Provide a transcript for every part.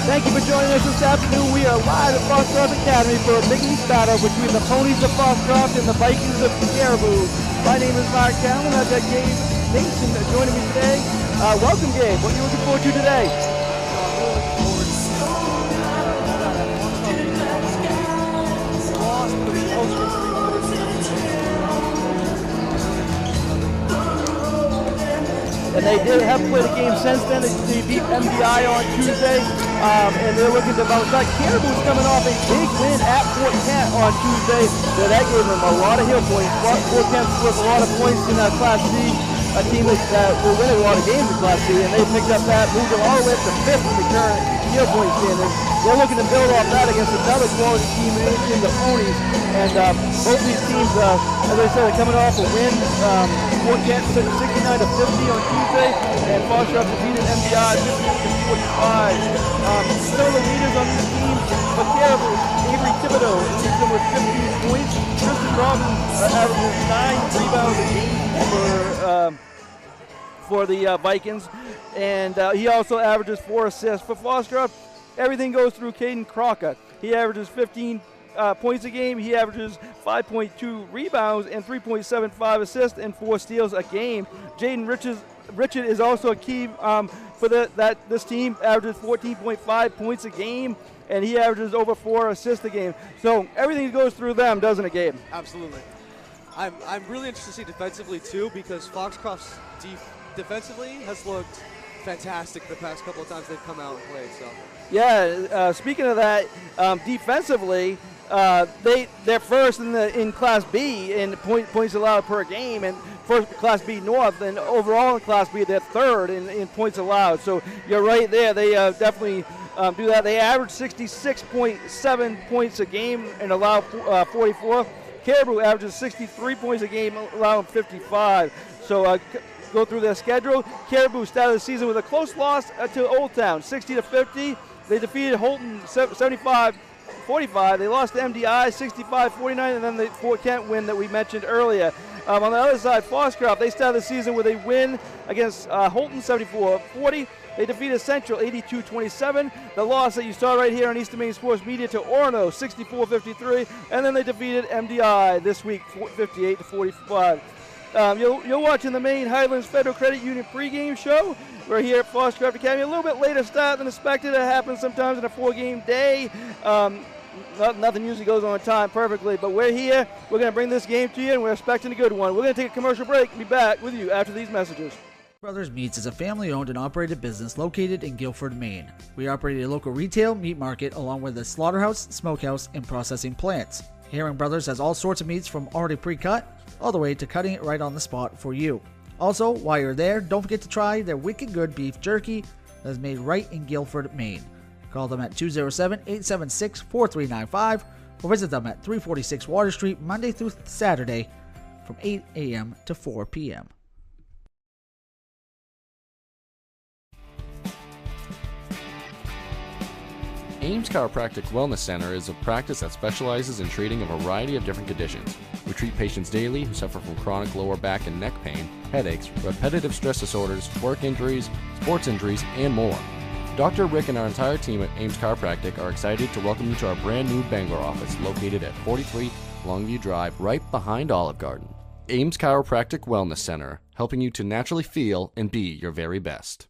Thank you for joining us this afternoon. We are live at Foxcroft Academy for a Big East battle between the ponies of Foxcroft and the Vikings of Caribou. My name is Mark Callen. I've got Gabe Mason joining me today. Welcome, Gabe. What are you looking forward to today? And they have played a game since then. They beat MDI on Tuesday, and they're looking to bounce back. Caribou's coming off a big win at Fort Kent on Tuesday, so that gave them a lot of heel points. Fort Kent scored a lot of points in Class C, a team that will win a lot of games in Class C, and they picked up that, moved them all the way up to 5th in the current heel point standings. They're looking to build off that against another quality team in the Ponies, and both these teams, as I said, are coming off a win. Fort Kent 69-50 on Tuesday, and Foxcroft defeated MDI 58-45. Some of the leaders on these teams for Caribou, Avery Thibodeau leads them with 15 points. Tristan Robbins averages 9 rebounds a game for the Vikings, and he also averages 4 assists. For Foxcroft, everything goes through Caden Crocker. He averages 15 points a game. He averages 5.2 rebounds and 3.75 assists and 4 steals a game. Jaden Richard is also a key for this team, averages 14.5 points a game, and he averages over 4 assists a game. So everything goes through them, doesn't it, Gabe? Absolutely. I'm really interested to see defensively too, because Foxcroft's defensively has looked fantastic the past couple of times they've come out and played. So. Yeah, speaking of that, defensively, they're first in Class B in points allowed per game, and first Class B North, and overall in Class B they're third in points allowed. So you're right there. They definitely do that. They average 66.7 points a game and allow 44. Caribou averages 63 points a game, allowing 55. So go through their schedule. Caribou started the season with a close loss to Old Town, 60-50. They defeated Holton 75-45. They lost to MDI 65-49, and then the Fort Kent win that we mentioned earlier. On the other side, Foxcroft, they started the season with a win against Holton 74-40. They defeated Central 82-27. The loss that you saw right here on Eastern Maine Sports Media to Orono 64-53, and then they defeated MDI this week 58-45. You're watching the Maine Highlands Federal Credit Union pregame show. We're here at Foxcroft Academy. A little bit later start than expected. It happens sometimes in a 4-game day. Nothing usually goes on time perfectly, but we're here. We're going to bring this game to you, and we're expecting a good one. We're going to take a commercial break and be back with you after these messages. Brothers Meats is a family-owned and operated business located in Guilford, Maine. We operate a local retail meat market along with a slaughterhouse, smokehouse, and processing plants. Herring Brothers has all sorts of meats from already pre-cut all the way to cutting it right on the spot for you. Also, while you're there, don't forget to try their wicked good beef jerky that is made right in Guilford, Maine. Call them at 207-876-4395 or visit them at 346 Water Street Monday through Saturday from 8 a.m. to 4 p.m. Ames Chiropractic Wellness Center is a practice that specializes in treating a variety of different conditions. We treat patients daily who suffer from chronic lower back and neck pain, headaches, repetitive stress disorders, work injuries, sports injuries, and more. Dr. Rick and our entire team at Ames Chiropractic are excited to welcome you to our brand new Bangor office located at 43 Longview Drive, right behind Olive Garden. Ames Chiropractic Wellness Center, helping you to naturally feel and be your very best.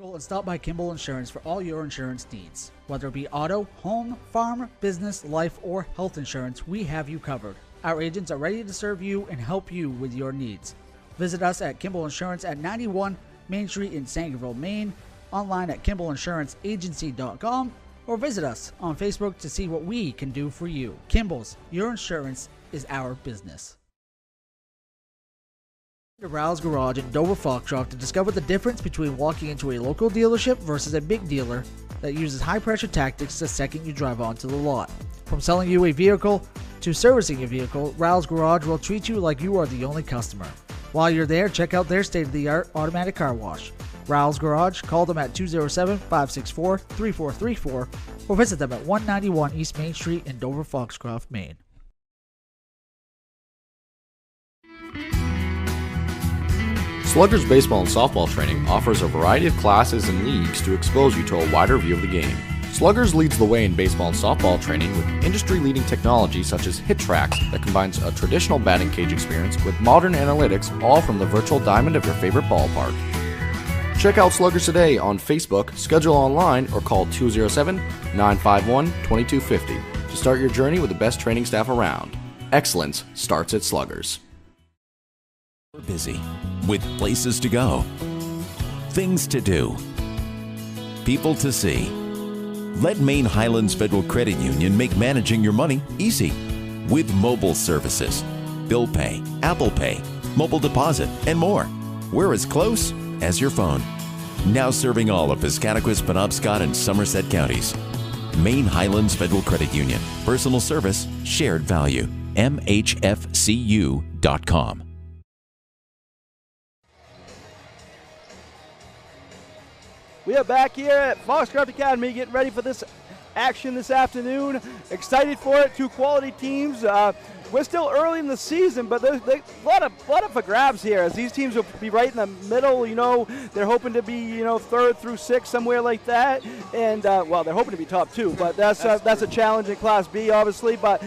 Go and stop by Kimball Insurance for all your insurance needs. Whether it be auto, home, farm, business, life, or health insurance, we have you covered. Our agents are ready to serve you and help you with your needs. Visit us at Kimball Insurance at 91 Main Street in Sangerville, Maine, online at KimballInsuranceAgency.com, or visit us on Facebook to see what we can do for you. Kimball's, your insurance is our business. To Rouse Garage in Dover Foxcroft to discover the difference between walking into a local dealership versus a big dealer that uses high-pressure tactics the second you drive onto the lot. From selling you a vehicle to servicing your vehicle, Rouse Garage will treat you like you are the only customer. While you're there, check out their state-of-the-art automatic car wash. Rouse Garage, call them at 207-564-3434 or visit them at 191 East Main Street in Dover Foxcroft, Maine. Sluggers baseball and softball training offers a variety of classes and leagues to expose you to a wider view of the game. Sluggers leads the way in baseball and softball training with industry-leading technology such as HitTrax that combines a traditional batting cage experience with modern analytics, all from the virtual diamond of your favorite ballpark. Check out Sluggers today on Facebook, schedule online, or call 207-951-2250 to start your journey with the best training staff around. Excellence starts at Sluggers. We're busy with places to go, things to do, people to see. Let Maine Highlands Federal Credit Union make managing your money easy with mobile services, bill pay, Apple Pay, mobile deposit, and more. We're as close as your phone. Now serving all of Piscataquis, Penobscot, and Somerset counties. Maine Highlands Federal Credit Union. Personal service, shared value. MHFCU.com. We are back here at Foxcroft Academy getting ready for this action this afternoon. Excited for it. Two quality teams. We're still early in the season, but there's a lot of for grabs here, as these teams will be right in the middle. They're hoping to be third through sixth, somewhere like that. And well, they're hoping to be top two, but that's a challenge in Class B, obviously. But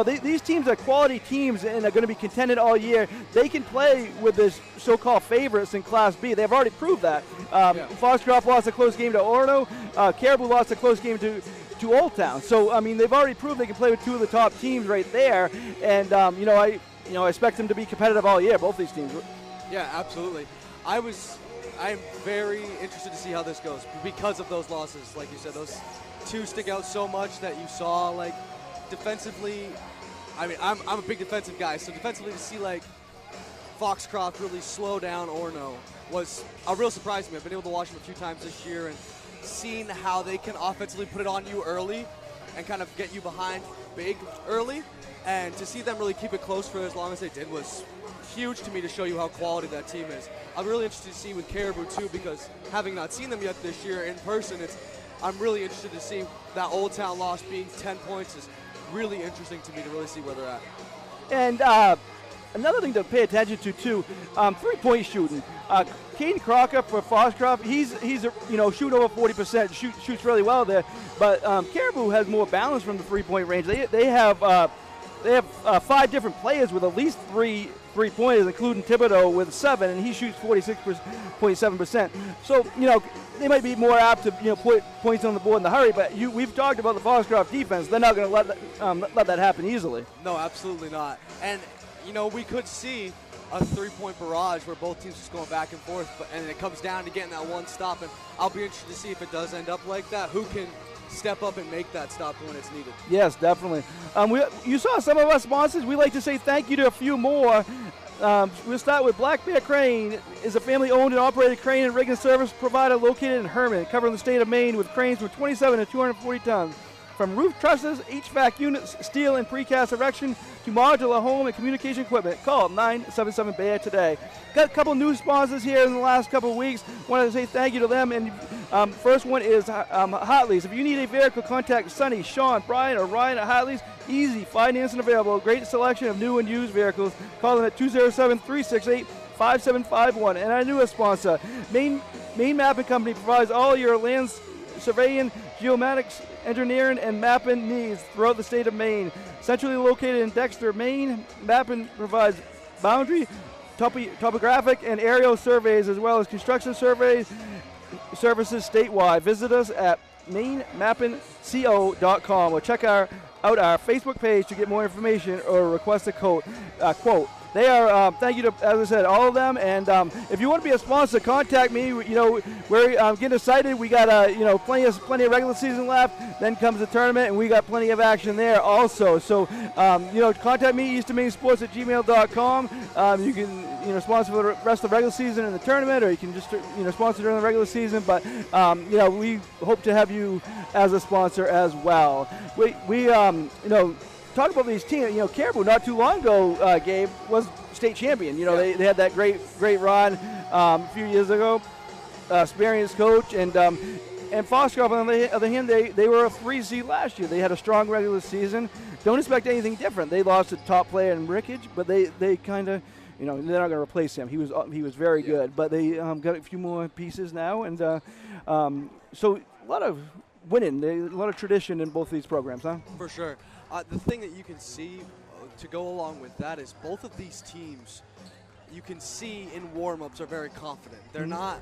these teams are quality teams and are going to be contended all year. They can play with the so-called favorites in Class B. They've already proved that. Foxcroft lost a close game to Orono. Caribou lost a close game to Old Town. So, they've already proved they can play with two of the top teams right there. And, I expect them to be competitive all year, both these teams. Yeah, absolutely. I'm very interested to see how this goes because of those losses. Like you said, those two stick out so much that you saw, like, defensively. I'm a big defensive guy, so defensively to see, like, Foxcroft really slow down Orono was a real surprise to me. I've been able to watch them a few times this year and seen how they can offensively put it on you early and kind of get you behind big early. And to see them really keep it close for as long as they did was huge to me to show you how quality that team is. I'm really interested to see with Caribou too, because having not seen them yet this year in person, I'm really interested to see that Old Town loss being 10 points is really interesting to me to really see where they're at. And another thing to pay attention to too, 3-point shooting. Caden Crocker for Foxcroft, he's shooting over 40%, shoots really well there. But Caribou has more balance from the 3-point range. They have 5 different players with at least 3-pointers, including Thibodeau with 7, and he shoots 46.7%. So they might be more apt to put points on the board in the hurry. But we've talked about the Foxcroft defense. They're not going to let that happen easily. No, absolutely not. And we could see a 3-point barrage where both teams just going back and forth, and it comes down to getting that one stop. And I'll be interested to see if it does end up like that. Who can step up and make that stop when it's needed? Yes, definitely. You saw some of our sponsors. We'd like to say thank you to a few more. We'll start with Black Bear Crane. Is a family-owned and operated crane and rigging service provider located in Herman, covering the state of Maine with cranes from 27 to 240 tons. From roof trusses, HVAC units, steel and precast erection to modular home and communication equipment. Call 977-BEAR today. Got a couple new sponsors here in the last couple of weeks. Wanted to say thank you to them. And first one is Hartley's. If you need a vehicle, contact Sonny, Sean, Brian, or Ryan at Hartley's. Easy financing available. Great selection of new and used vehicles. Call them at 207-368-5751. And our newest sponsor, Maine Mapping Company, provides all your land surveying, geomatics, engineering, and mapping needs throughout the state of Maine. Centrally located in Dexter, Maine, Mapping provides boundary, topographic, and aerial surveys, as well as construction surveys services statewide. Visit us at mainemappingco.com or check out our Facebook page to get more information or request a quote. They are, thank you to, as I said, all of them. And if you want to be a sponsor, contact me. We're getting excited. We got, plenty of regular season left. Then comes the tournament, and we got plenty of action there also. So, contact me, easternmainesports@gmail.com. You can, sponsor for the rest of the regular season and the tournament, or you can just, sponsor during the regular season. But, we hope to have you as a sponsor as well. We talk about these teams. Caribou not too long ago, Gabe, was state champion. They had that great run a few years ago. Experienced coach, and Foxcroft, on the other hand, they were a 3 seed last year. They had a strong regular season. Don't expect anything different. They lost a top player in Rickage, but they kind of they're not going to replace him. He was very good, but they got a few more pieces now, and so a lot of winning, a lot of tradition in both these programs, huh? For sure. The thing that you can see to go along with that is both of these teams, you can see in warm-ups are very confident. They're not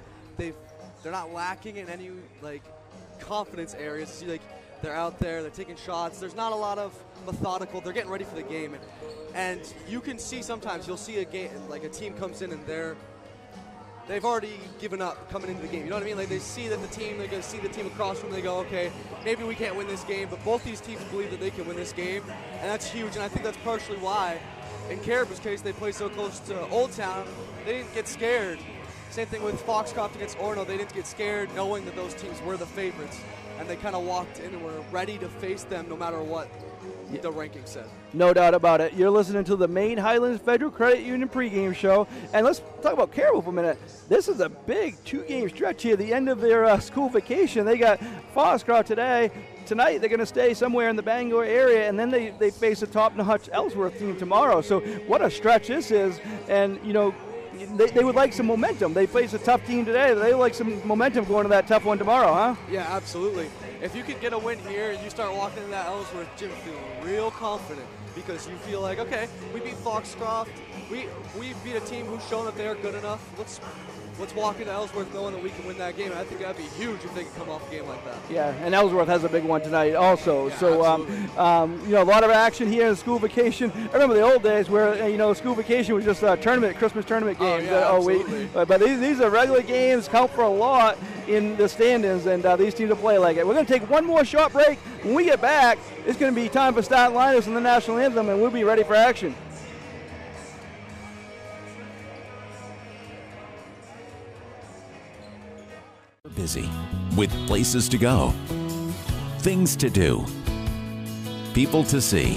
lacking in any confidence areas. See, they're out there, they're taking shots. There's not a lot of methodical. They're getting ready for the game, and you can see sometimes you'll see a game a team comes in and they've already given up coming into the game. You know what I mean? They see that they're going to see the team across from them. They go, okay, maybe we can't win this game, but both these teams believe that they can win this game, and that's huge. And I think that's partially why, in Caribou's case, they play so close to Old Town. They didn't get scared. Same thing with Foxcroft against Orono. They didn't get scared knowing that those teams were the favorites, and they kind of walked in and were ready to face them no matter what the ranking said. No doubt about it. You're listening to the Maine Highlands Federal Credit Union pregame show. And let's talk about Caribou for a minute. This is a big 2-game stretch here, the end of their school vacation. They got Foxcroft today. Tonight they're going to stay somewhere in the Bangor area, and then they face a top-notch Ellsworth team tomorrow. So what a stretch this is. And, they would like some momentum. They face a tough team today. They would like some momentum going to that tough one tomorrow, huh? Yeah, absolutely. If you could get a win here and you start walking into that Ellsworth gym feeling real confident because you feel like, okay, we beat Foxcroft. We beat a team who's shown that they're good enough. Let's walk into Ellsworth knowing that we can win that game. And I think that'd be huge if they could come off a game like that. Yeah, and Ellsworth has a big one tonight also. Yeah, so, a lot of action here in school vacation. I remember the old days where, school vacation was just a Christmas tournament games. Absolutely. But these are regular games, count for a lot in the standings, and these teams will play like it. We're going to take one more short break. When we get back, it's going to be time for starting lineups and the national anthem, and we'll be ready for action. Busy with places to go, things to do, people to see.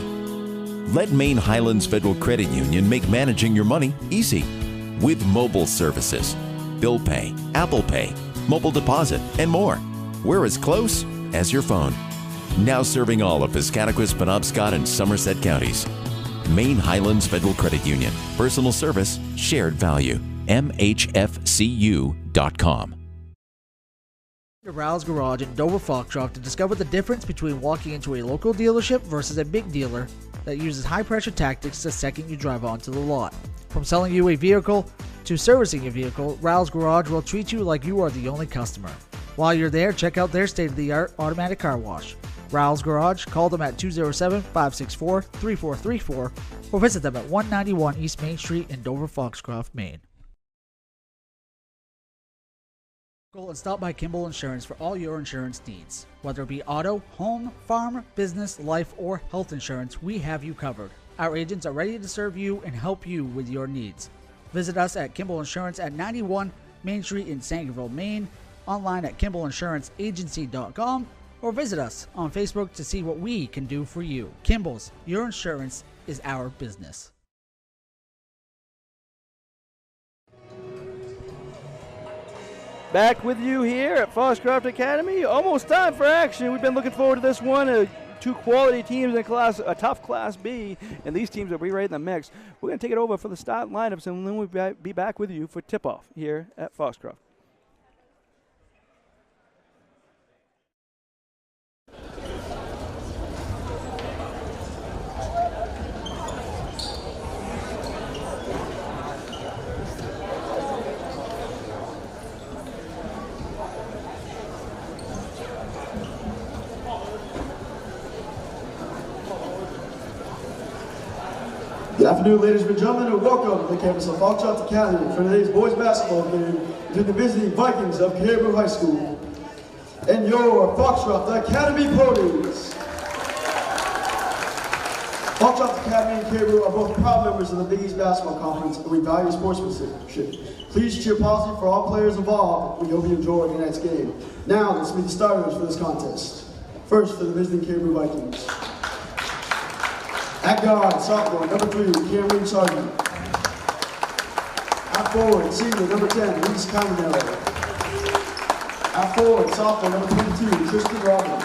Let Maine Highlands Federal Credit Union make managing your money easy with mobile services, bill pay, Apple Pay, mobile deposit, and more. We're as close as your phone. Now serving all of Piscataquis, Penobscot, and Somerset counties. Maine Highlands Federal Credit Union. Personal service, shared value. MHFCU.com. Rouse Garage in Dover Foxcroft to discover the difference between walking into a local dealership versus a big dealer that uses high-pressure tactics the second you drive onto the lot. From selling you a vehicle to servicing a vehicle, Rouse Garage will treat you like you are the only customer. While you're there, check out their state-of-the-art automatic car wash. Rouse Garage, call them at 207-564-3434 or visit them at 191 East Main Street in Dover Foxcroft, Maine. And stop by Kimball Insurance for all your insurance needs. Whether it be auto, home, farm, business, life, or health insurance, we have you covered. Our agents are ready to serve you and help you with your needs. Visit us at Kimball Insurance at 91 Main Street in Sangerville, Maine, online at KimballInsuranceAgency.com, or visit us on Facebook to see what we can do for you. Kimball's, your insurance is our business. Back with you here at Foxcroft Academy. Almost time for action. We've been looking forward to this one. Two quality teams in a tough Class B, and these teams will be right in the mix. We're going to take it over for the start lineups, and then we'll be back with you for tip-off here at Foxcroft. Good afternoon, ladies and gentlemen, and welcome to the campus of Foxcroft Academy for today's boys basketball game between the visiting Vikings of Caribou High School and your Foxcroft Academy ponies. Foxcroft Academy and Caribou are both proud members of the Big East Basketball Conference, and we value sportsmanship. Please cheer positive for all players involved. We hope you enjoy tonight's game. Now, let's meet the starters for this contest. First, for the visiting Caribou Vikings. At guard, sophomore, number 3, Cameron Sargent. At forward, senior, number 10, Reese Caminello. At forward, sophomore, number 22, Tristan Robbins.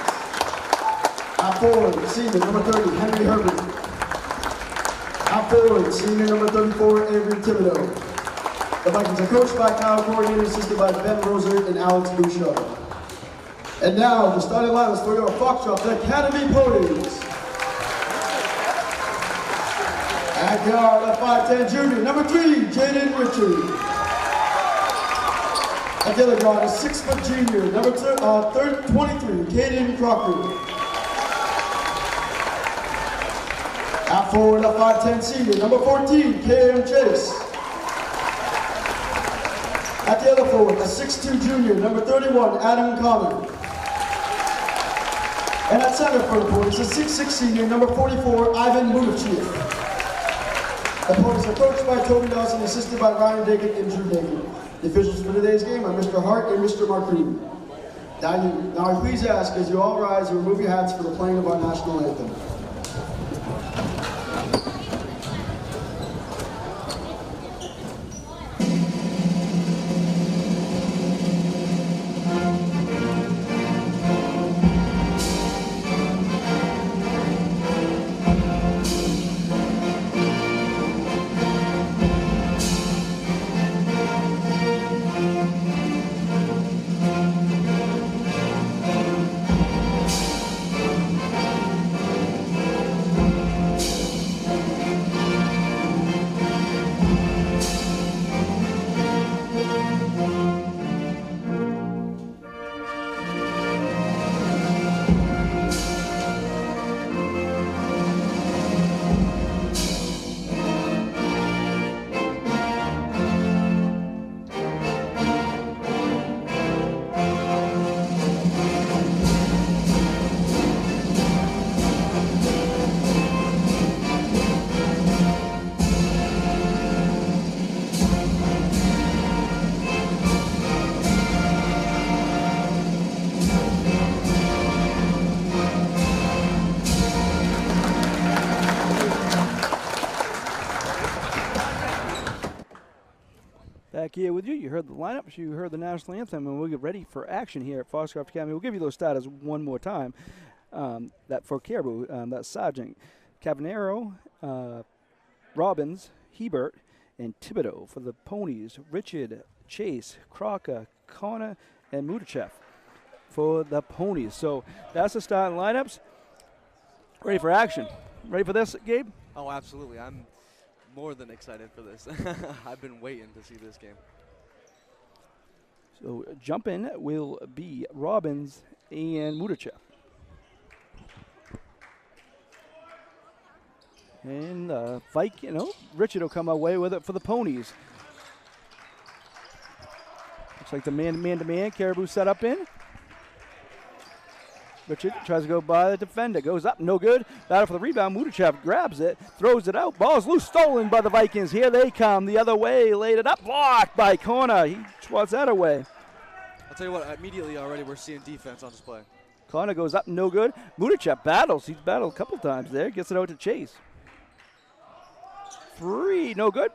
At forward, senior, number 30, Henry Herbert. At forward, senior number 34, Avery Thibodeau. The Vikings are coached by Kyle Corrigan, assisted by Ben Roser and Alex Bouchard. And now, the starting lineups for your Foxcroft Academy ponies. At guard, a 5'10" junior, number 3, Jaden Richard. At the other guard, a 6' junior, number 23, Caden Crocker. At forward, a 5'10" senior, number 14, K.M. Chase. At the other forward, a 6'2" junior, number 31, Adam Connor. And at center for the Ponies, a 6'6" senior, number 44, Ivan Mudachev. The Ponies are coached by Toby Nelson, assisted by Ryan Dakin and Drew Dakin. The officials for today's game are Mr. Hart and Mr. Marquis. Now I please ask, as you all rise, and remove your hats for the playing of our national anthem. Back here with you. You heard the lineups, you heard the national anthem, and we'll get ready for action here at Foxcroft Academy. We'll give you those status one more time. That for Caribou, that's Sergeant Cavanero, Robbins, Hebert, and Thibodeau. For the Ponies, Richard, Chase, Crocker, Connor, and Mudachev for the Ponies. So that's the starting lineups. Ready for action. Ready for this, Gabe? Oh, absolutely. I'm more than excited for this. I've been waiting to see this game. So jump in will be Robbins and Mudachev. And Richard will come away with it for the Ponies. Looks like the man-to-man, Caribou set up in. Richard tries to go by the defender, goes up, no good. Battle for the rebound, Mudachev grabs it, throws it out. Ball's loose, stolen by the Vikings. Here they come the other way, laid it up, blocked by Connor. He swats that away. I'll tell you what, immediately already we're seeing defense on display. Connor goes up, no good. Mudachev battles. He's battled a couple times there, gets it out to Chase. 3, no good.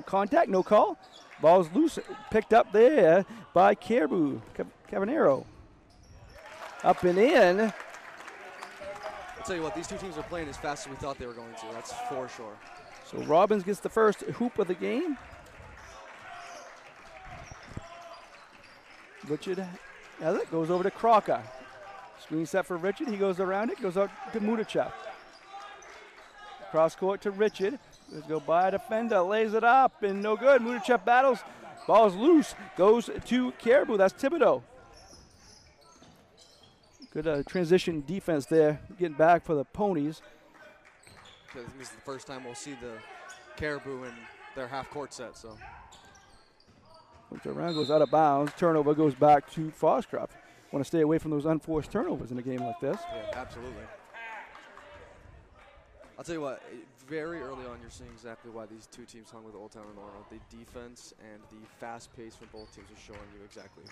Contact, no call. Ball's loose, picked up there by Caribou, Cavanero. Up and in. I'll tell you what, these two teams are playing as fast as we thought they were going to. That's for sure. So Robbins gets the first hoop of the game. Richard has it, goes over to Crocker. Screen set for Richard, he goes around it, goes out to Mudachev. Cross court to Richard. Let's go by a defender, lays it up, and no good. Mudachev battles, ball's loose, goes to Caribou, that's Thibodeau. Good transition defense there, getting back for the Ponies. I think this is the first time we'll see the Caribou in their half-court set. So Looks around, goes out of bounds. Turnover goes back to Foxcroft. Want to stay away from those unforced turnovers in a game like this. Yeah, absolutely. I'll tell you what, very early on you're seeing exactly why these two teams hung with Old Town and Orono. The defense and the fast pace from both teams are showing you exactly.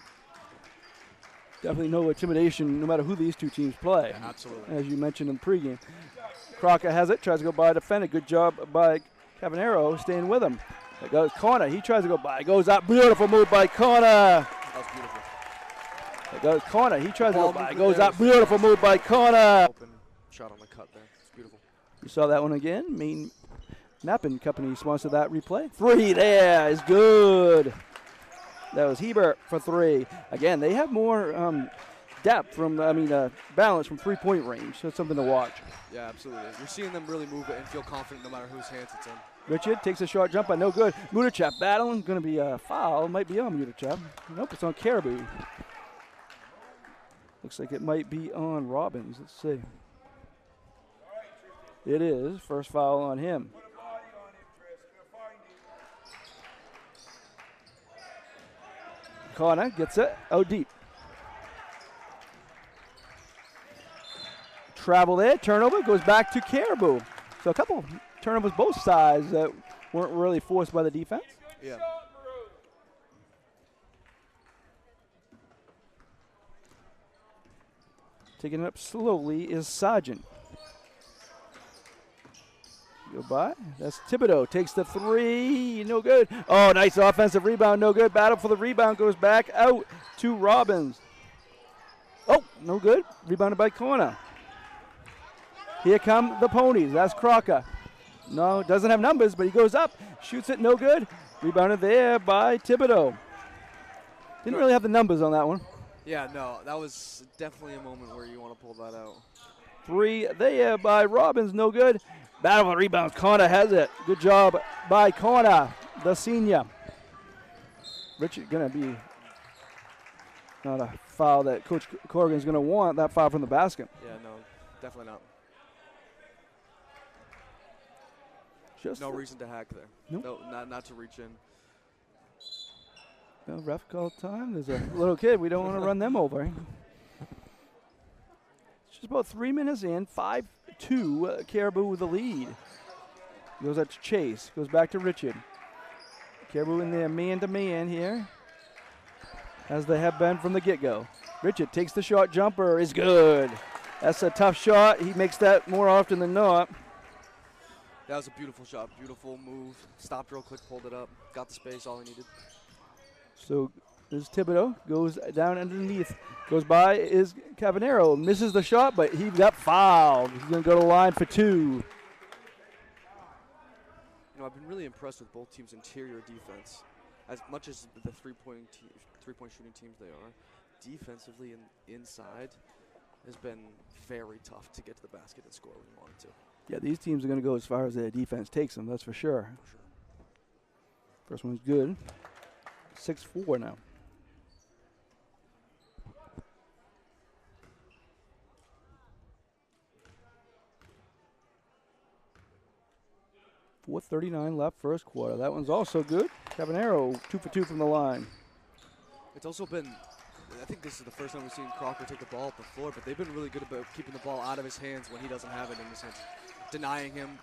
Definitely no intimidation no matter who these two teams play. Yeah, absolutely. As you mentioned in the pregame. Crocker has it, tries to go by a defender. Good job by Cavanero staying with him. There goes Connor. He tries to go by. Goes up. Beautiful move by Connor. That was beautiful. There goes Connor. He tries to go by. Goes up. Beautiful move by Connor. Open shot on the cut there. It's beautiful. You saw that one again. Knappen Company sponsored that replay. 3 there is good. That was Hebert for 3. Again, they have more depth balance from 3-point range. So it's something to watch. Yeah, absolutely. You're seeing them really move it and feel confident no matter whose hands it's in. Richard takes a short jump, but no good. Mutachep battling, going to be a foul. Might be on Mutachep. Nope, it's on Caribou. Looks like it might be on Robbins. Let's see. It is. First foul on him. Corner gets it out deep. Travel there, turnover, goes back to Caribou. So a couple turnovers both sides that weren't really forced by the defense. Yeah. Taking it up slowly is Sargent. Go by. That's Thibodeau. Takes the 3. No good. Oh, nice offensive rebound. No good. Battle for the rebound. Goes back out to Robbins. Oh, no good. Rebounded by Corner. Here come the Ponies. That's Crocker. No, doesn't have numbers, but he goes up. Shoots it. No good. Rebounded there by Thibodeau. Didn't really have the numbers on that one. Yeah, no, that was definitely a moment where you want to pull that out. 3 there by Robbins. No good. Battle for the rebounds. Corner has it. Good job by Corner, the senior. Richard going to be not a foul that Coach Corrigan's going to want, that foul from the basket. Yeah, no, definitely not. Just no reason to hack there. Nope. No, not to reach in. No ref call time. There's a little kid. We don't want to run them over. It's just about 3 minutes in. 5-2. Caribou with the lead. Goes out to Chase. Goes back to Richard. Caribou in there man-to-man here, as they have been from the get-go. Richard takes the short jumper. Is good. That's a tough shot. He makes that more often than not. That was a beautiful shot. Beautiful move. Stopped real quick, pulled it up. Got the space, all he needed. So this Thibodeau goes down underneath. Goes by is Cabanero. Misses the shot, but he got fouled. He's going to go to the line for 2. You know, I've been really impressed with both teams' interior defense. As much as the three-point shooting teams they are, defensively and inside has been very tough to get to the basket and score when you wanted to. Yeah, these teams are going to go as far as their defense takes them, that's for sure. First one's good. 6-4 now. .439 left first quarter. That one's also good. Cabanero 2 for 2 from the line. It's also been, I think this is the first time we've seen Crocker take the ball up the floor, but they've been really good about keeping the ball out of his hands when he doesn't have it in his hands. Denying him.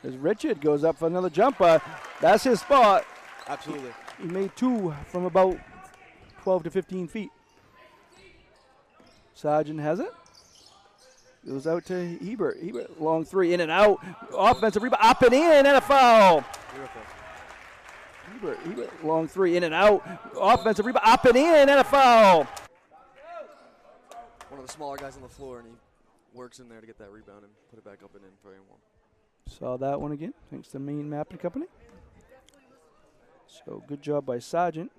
As Richard goes up for another jumper. That's his spot. Absolutely. He made 2 from about 12 to 15 feet. Sargent has it. Goes out to Hebert. Hebert, long 3, in and out. Offensive rebound, up and in, and a foul. Beautiful. Hebert, long 3, in and out. Offensive rebound, up and in, and a foul. One of the smaller guys on the floor, and he works in there to get that rebound and put it back up and in for anyone. Saw that one again, thanks to Maine Mapping Company. So good job by Sargent.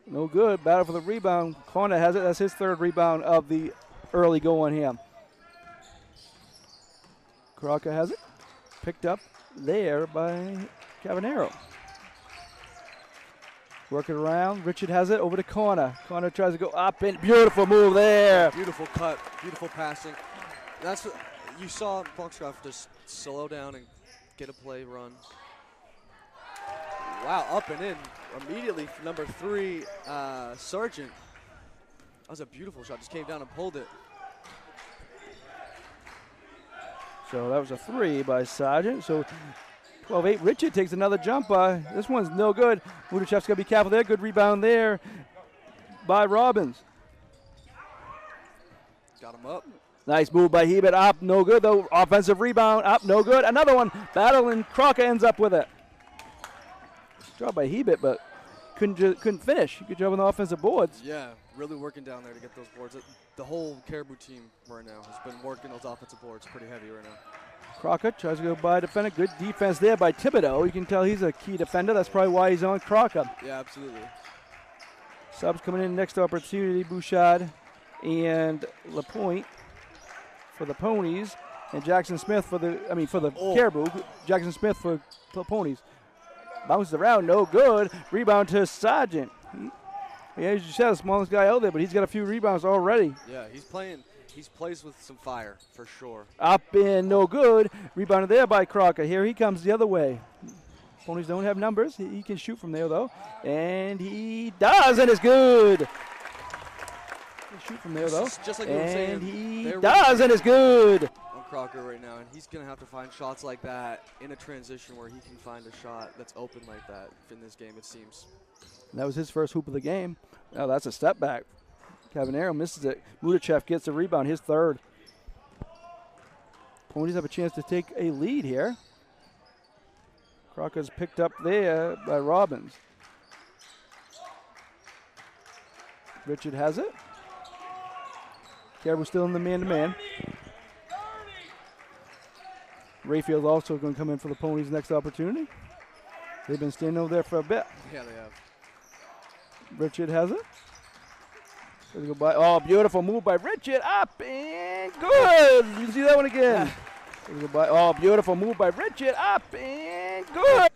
No good. Battle for the rebound. Corner has it. That's his 3rd rebound of the early going here. Crocker has it. Picked up there by Cabanero. Working around. Richard has it over to Corner. Corner tries to go up and beautiful move there. Beautiful cut. Beautiful passing. That's what you saw Foxcroft just slow down and get a play run. Wow, up and in immediately. Number 3, Sargent. That was a beautiful shot. Just came down and pulled it. So that was a 3 by Sargent. So 12-8. Richard takes another jump. This one's no good. Mudachev's got to be careful there. Good rebound there by Robbins. Got him up. Nice move by Hebert. Up, no good though. Offensive rebound. Up, no good. Another one. Battle, and Crocker ends up with it. Good job by Hebert, but couldn't finish. Good job on the offensive boards. Yeah, really working down there to get those boards. The whole Caribou team right now has been working those offensive boards pretty heavy right now. Crocker tries to go by defender. Good defense there by Thibodeau. You can tell he's a key defender. That's probably why he's on Crocker. Yeah, absolutely. Subs coming in next opportunity. Bouchard and LaPointe for the Ponies. And Jackson Smith for the Caribou. Jackson Smith for the Ponies. Bounces around, no good. Rebound to Sargent. As you said, the smallest guy out there, but he's got a few rebounds already. Yeah, he's plays with some fire for sure. Up and no good. Rebounded there by Crocker. Here he comes the other way. Ponies don't have numbers. He can shoot from there though, and he does, and it's good. He'll shoot from there though, just like we were saying, and he does, and it's good. On Crocker right now, and he's gonna have to find shots like that in a transition where he can find a shot that's open like that in this game. It seems. And that was his first hoop of the game. Now that's a step back. Cavanero misses it. Mudachev gets the rebound, his third. Ponies have a chance to take a lead here. Crocker's picked up there by Robbins. Richard has it. Caribou still in the man-to-man. Rayfield also going to come in for the Ponies' next opportunity. They've been standing over there for a bit. Yeah, they have. Richard has it. Go by. Oh, beautiful move by Richard. Up and good. You see that one again. Go by. Oh, beautiful move by Richard. Up and good.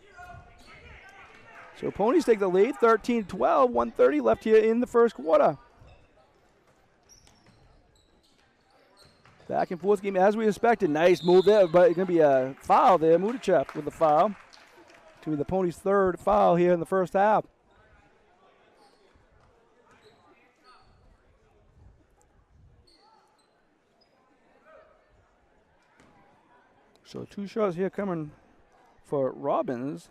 So Ponies take the lead, 13-12, 1:30 left here in the first quarter. Back and forth game as we expected. Nice move there, but it's going to be a foul there. Mudachev with the foul. To be the Ponies' third foul here in the first half. So 2 shots here coming for Robbins.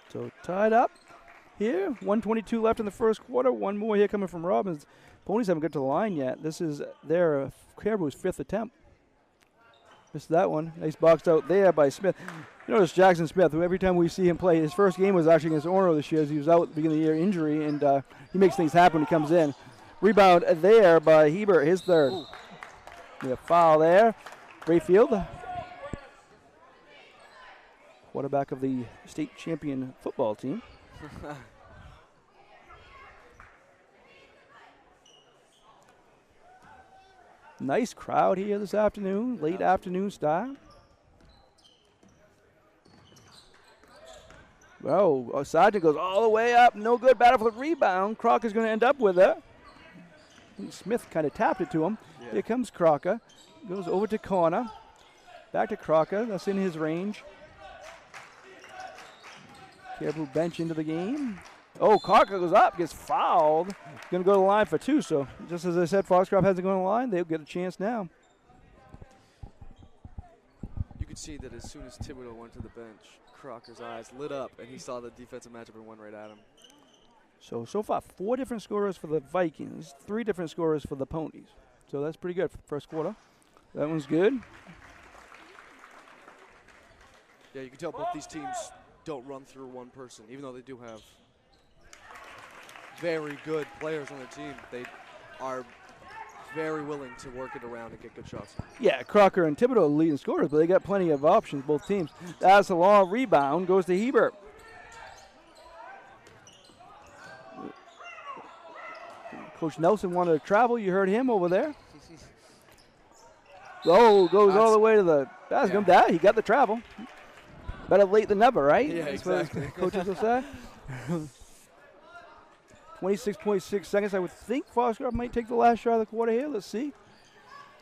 So tied up here. 1:22 left in the first quarter. One more here coming from Robbins. Ponies haven't got to the line yet. This is their Caribou's 5th attempt. Missed that one. Nice boxed out there by Smith. You notice Jackson Smith, who every time we see him play, his first game was actually against Orono this year as he was out at the beginning of the year injury, and he makes things happen when he comes in. Rebound there by Hebert, his third. Yeah, foul there. Rayfield, quarterback of the state champion football team. Nice crowd here this afternoon, late afternoon style. Oh, Sargent goes all the way up, no good, battle for the rebound. Crocker's going to end up with it. Smith kind of tapped it to him. Yeah. Here comes Crocker, goes over to corner, back to Crocker, that's in his range. Caribou bench into the game. Oh, Crocker goes up, gets fouled. Going to go to the line for 2, so just as I said, Foxcroft hasn't gone to the line, they'll get a chance now. You could see that as soon as Thibodeau went to the bench, Crocker's eyes lit up, and he saw the defensive matchup and went right at him. So far, 4 different scorers for the Vikings, 3 different scorers for the Ponies. So that's pretty good for the first quarter. That one's good. Yeah, you can tell both these teams don't run through one person, even though they do have very good players on their team. They are very willing to work it around and get good shots. Yeah, Crocker and Thibodeau are leading scorers, but they got plenty of options, both teams. That's a long rebound, goes to Hebert. Coach Nelson wanted to travel. You heard him over there. Oh, goes all the way to the basket. Yeah. He got the travel. Better late than never, right? Yeah, that's exactly. What coaches will say. 26.6 seconds. I would think Foxcroft might take the last shot of the quarter here. Let's see.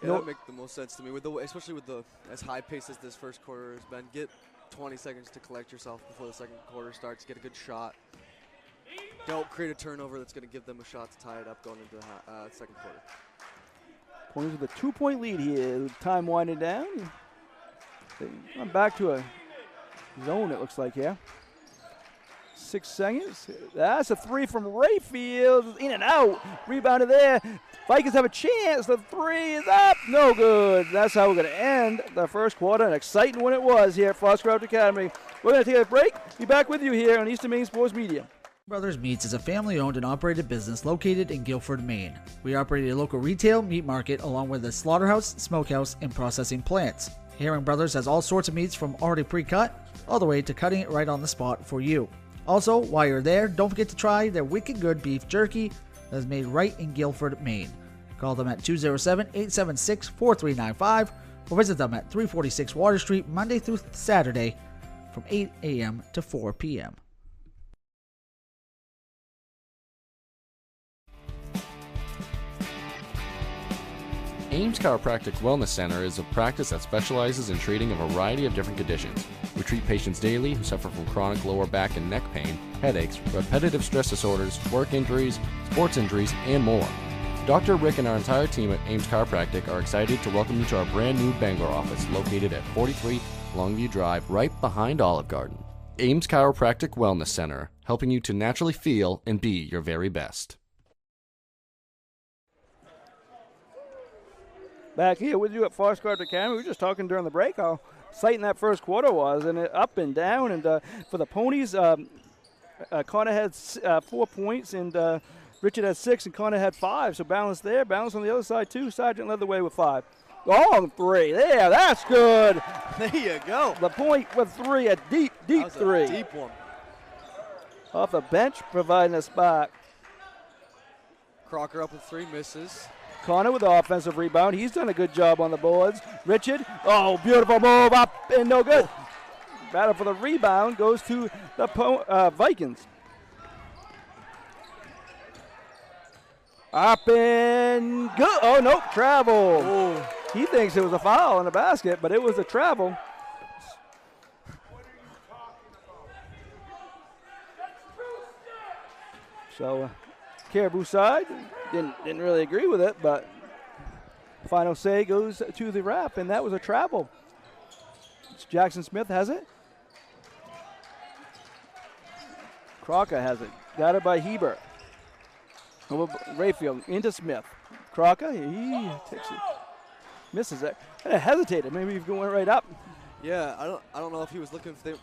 Yeah, that would make the most sense to me, especially with as high pace as this first quarter has been. Get 20 seconds to collect yourself before the second quarter starts. Get a good shot. Don't create a turnover that's going to give them a shot to tie it up going into the second quarter. Ponies with a 2-point lead here. Time winding down. I'm back to a zone, it looks like, yeah. 6 seconds. That's a three from Rayfield. In and out. Rebounded there. Vikings have a chance. The three is up. No good. That's how we're going to end the first quarter. An exciting one it was here at Foxcroft Academy. We're going to take a break. Be back with you here on Eastern Maine Sports Media. Brothers Meats is a family-owned and operated business located in Guilford, Maine. We operate a local retail meat market along with a slaughterhouse, smokehouse, and processing plants. Herring Brothers has all sorts of meats from already pre-cut all the way to cutting it right on the spot for you. Also, while you're there, don't forget to try their wicked good beef jerky that is made right in Guilford, Maine. Call them at 207-876-4395 or visit them at 346 Water Street Monday through Saturday from 8 a.m. to 4 p.m. Ames Chiropractic Wellness Center is a practice that specializes in treating a variety of different conditions. We treat patients daily who suffer from chronic lower back and neck pain, headaches, repetitive stress disorders, work injuries, sports injuries, and more. Dr. Rick and our entire team at Ames Chiropractic are excited to welcome you to our brand new Bangor office located at 43 Longview Drive, right behind Olive Garden. Ames Chiropractic Wellness Center, helping you to naturally feel and be your very best. Back here with you at Foxcroft Academy. We were just talking during the break how exciting that first quarter was, and it up and down. And for the Ponies, Connor had 4 points, and Richard had 6, and Connor had 5. So balance there, balance on the other side too. Sargent led the way with 5. Long three, there, that's good. There you go. The point with 3, a deep That was three. a deep one. Off the bench, providing a spot. Crocker up with 3, misses. Connor with the offensive rebound. He's done a good job on the boards. Richard, oh, beautiful move, up and no good. Battle for the rebound goes to the Vikings. Up and good. Oh, no, travel. Oh. He thinks it was a foul in the basket, but it was a travel. So, Caribou side didn't really agree with it, but final say goes to the ref, and that was a travel. Jackson Smith has it. Crocker has it. Got it by Hebert. Over Rayfield into Smith. Crocker, he takes it. Misses it. Kind of hesitated. Maybe he's going right up. Yeah, I don't know if he was looking for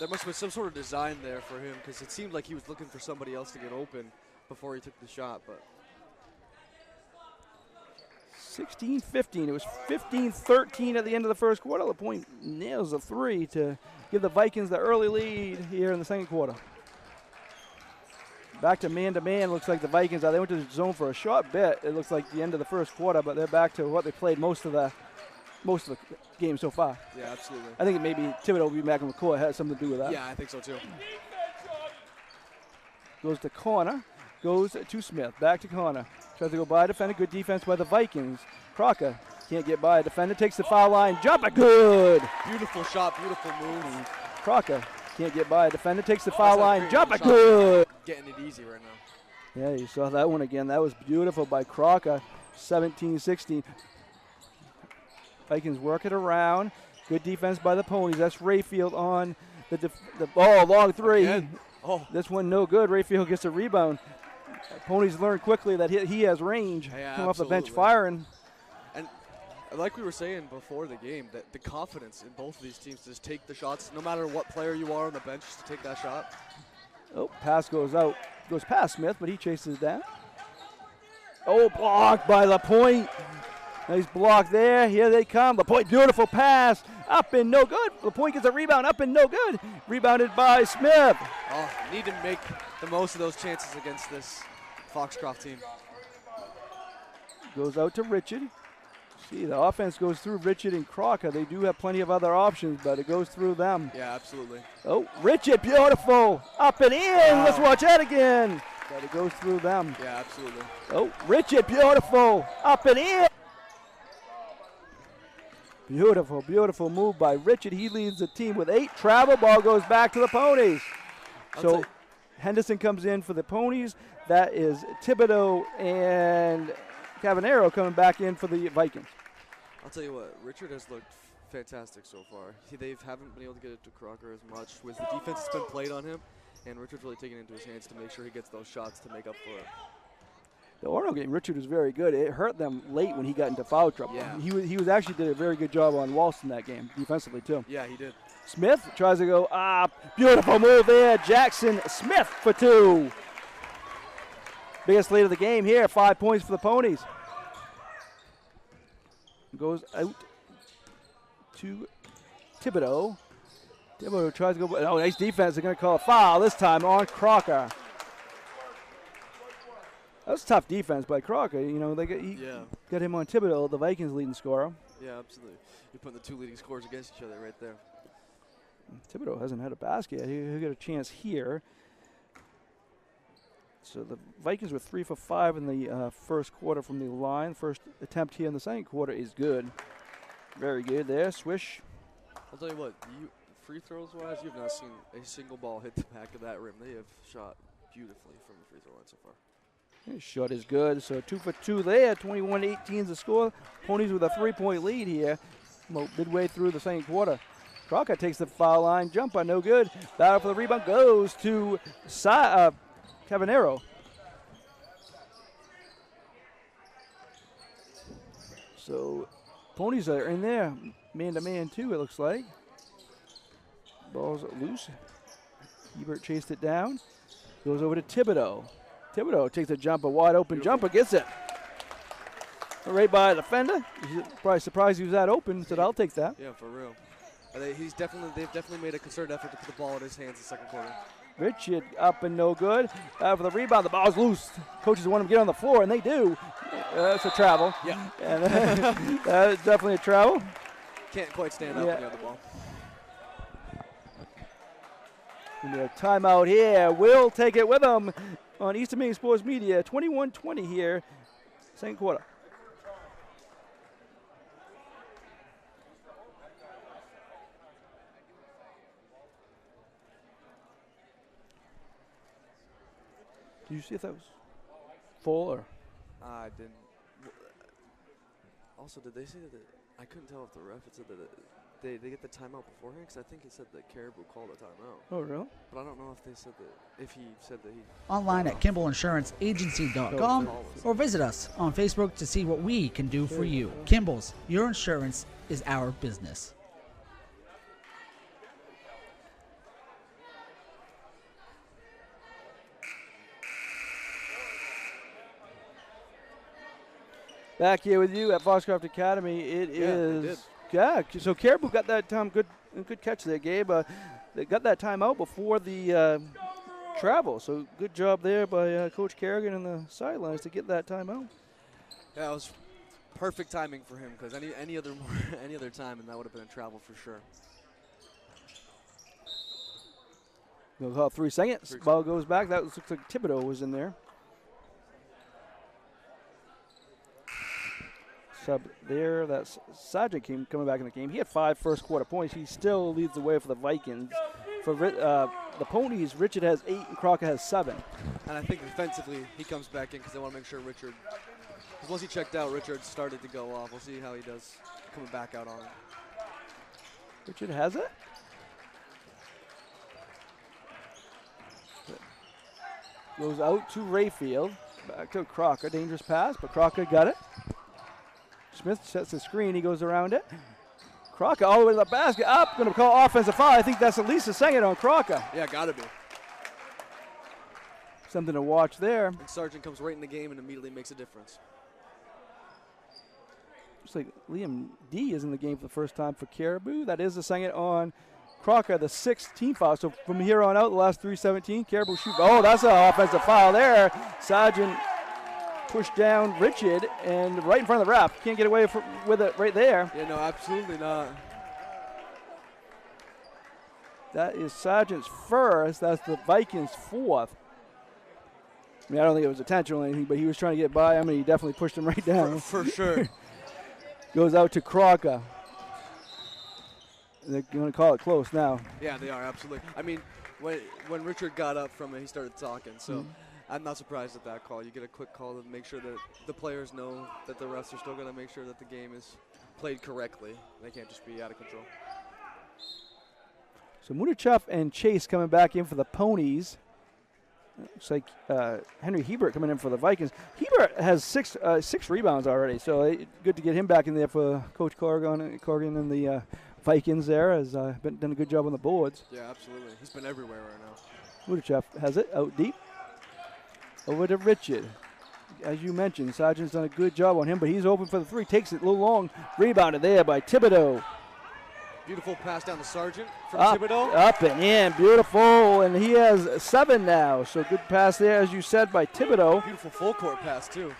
there must have been some sort of design there for him, because it seemed like he was looking for somebody else to get open before he took the shot. But 16-15. It was 15-13 at the end of the first quarter. LaPointe nails a 3 to give the Vikings the early lead here in the second quarter. Back to man-to-man. Looks like the Vikings, they went to the zone for a short bit. It looks like the end of the first quarter, but they're back to what they played most of the game so far. yeah, absolutely. I think maybe Thibodeau will be back in the court. Has something to do with that. Yeah, I think so too. Goes to corner. Goes to Smith. Back to corner. Tries to go by a defender. Good defense by the Vikings. Crocker can't get by a defender. Takes the foul line. Jumper. Good. Beautiful shot. Beautiful move. Crocker can't get by a defender. Takes the foul That's a line. great Jumper. shot. Good. Getting it easy right now. Yeah, you saw that one again. That was beautiful by Crocker. 17-16. Vikings work it around. Good defense by the Ponies. That's Rayfield on the long three. Again. Oh. This one no good. Rayfield gets a rebound. Ponies learn quickly that he has range. Yeah, Come off the bench absolutely. firing. And like we were saying before the game, that the confidence in both of these teams to just take the shots, no matter what player you are on the bench, to take that shot. Oh, pass goes out. Goes past Smith, but he chases it down. Oh, blocked by LaPointe. Nice block there. Here they come. LaPointe, beautiful pass. Up and no good. LaPointe gets a rebound. Up and no good. Rebounded by Smith. Oh, need to make the most of those chances against this Foxcroft team. Goes out to Richard. See, the offense goes through Richard and Crocker. They do have plenty of other options, but it goes through them. Yeah, absolutely. Oh, Richard, beautiful. Up and in. Wow. Let's watch that again. But it goes through them. Yeah, absolutely. Oh, Richard, beautiful. Up and in. Beautiful, beautiful move by Richard. He leads the team with 8. Travel ball goes back to the Ponies. So Henderson comes in for the Ponies. That is Thibodeau and Cavanero coming back in for the Vikings. I'll tell you what, Richard has looked fantastic so far. They haven't been able to get it to Crocker as much with the defense that's been played on him. and Richard's really taking it into his hands to make sure he gets those shots to make up for it. The Orono game, Richard was very good. It hurt them late when he got into foul trouble. Yeah. He was actually did a very good job on Walston that game, defensively too. Yeah, he did. Smith tries to go, beautiful move there. Jackson Smith for 2. Biggest lead of the game here, 5 points for the Ponies. Goes out to Thibodeau. Thibodeau tries to go, nice defense. They're going to call a foul this time on Crocker. That was tough defense by Crocker. You know, got him on Thibodeau, the Vikings leading scorer. Yeah, absolutely. You're putting the 2 leading scorers against each other right there. Thibodeau hasn't had a basket yet. He'll get a chance here. So the Vikings were 3 for 5 in the first quarter from the line. First attempt here in the second quarter is good. Very good there. Swish. I'll tell you what, free throws wise, you've not seen a single ball hit the back of that rim. They have shot beautifully from the free throw line so far. His shot is good. So 2 for 2 there. 21-18 is the score. Ponies with a 3-point lead here. Midway through the second quarter. Crockett takes the foul line. Jumper, no good. Battle for the rebound goes to Cavanero. So Ponies are in there. Man-to-man, too, it looks like. Ball's loose. Hebert chased it down. Goes over to Thibodeau. Thibodeau takes a jumper, wide open jumper, gets it. Right by a defender. He's probably surprised he was that open, said, I'll take that. Yeah, for real. They've definitely made a concerted effort to put the ball in his hands in the second quarter. Richard up and no good. For the rebound, the ball's loose. Coaches want him to get on the floor, and they do. That's a travel. Yeah. And that's definitely a travel. Can't quite stand up when you have the ball. And a timeout here. Will take it with them on Eastern Maine Sports Media. 21-20 here, second quarter. Did you see if that was full or? I didn't. Also, did they say that I couldn't tell if the ref had said that they get the timeout beforehand? Because I think he said that Caribou called a timeout. Oh, really? But I don't know if they said that, if he said that he. Online at KimballInsuranceAgency.com or visit us on Facebook to see what we can do for you. Kimball's, your insurance is our business. Back here with you at Foxcroft Academy. It is. Yeah, so Caribou got that time. Good catch there, Gabe. They got that time out before the travel. So good job there by Coach Kerrigan and the sidelines to get that time out. Yeah, it was perfect timing for him because any other time and that would have been a travel for sure. We'll call 3 seconds. Ball goes back. That looks like Thibodeau was in there. Sub there. That's Sajid coming back in the game. He had 5 first quarter points. He still leads the way for the Vikings. For the Ponies, Richard has 8 and Crocker has 7. And I think defensively he comes back in because they want to make sure Richard, because once he checked out, Richard started to go off. We'll see how he does coming back out on him. Richard has it. Goes out to Rayfield. Back to Crocker. Dangerous pass, but Crocker got it. Smith sets the screen. He goes around it. Crocker all the way to the basket. Up. Going to call offensive foul. I think that's at least a second on Crocker. Yeah, got to be. Something to watch there. And Sargent comes right in the game and immediately makes a difference. Looks like Liam D is in the game for the first time for Caribou. That is the second on Crocker, the 6th team foul. So from here on out, the last 3:17, Caribou shoot. Oh, that's an offensive foul there. Sargent pushed down Richard and right in front of the ref. Can't get away with it right there. Yeah, no, absolutely not. That is Sargent's first. That's the Vikings' 4th. I mean, I don't think it was intentional or anything, but he was trying to get by him, and he definitely pushed him right down. For sure. Goes out to Crocker. They're going to call it close now. Yeah, they are, absolutely. I mean, when Richard got up from it, he started talking, so I'm not surprised at that call. You get a quick call to make sure that the players know that the refs are still going to make sure that the game is played correctly. They can't just be out of control. So Mudachev and Chase coming back in for the Ponies. Looks like Henry Hebert coming in for the Vikings. Hebert has six rebounds already, so good to get him back in there for Coach Corrigan and the Vikings there. Has done a good job on the boards. Yeah, absolutely. He's been everywhere right now. Mudachev has it out deep. Over to Richard. As you mentioned, Sargent's done a good job on him, but he's open for the three. Takes it a little long. Rebounded there by Thibodeau. Beautiful pass down to Sargent from Up, Thibodeau. Up and in. Beautiful. And he has 7 now. So good pass there, as you said, by Thibodeau. Beautiful full court pass, too.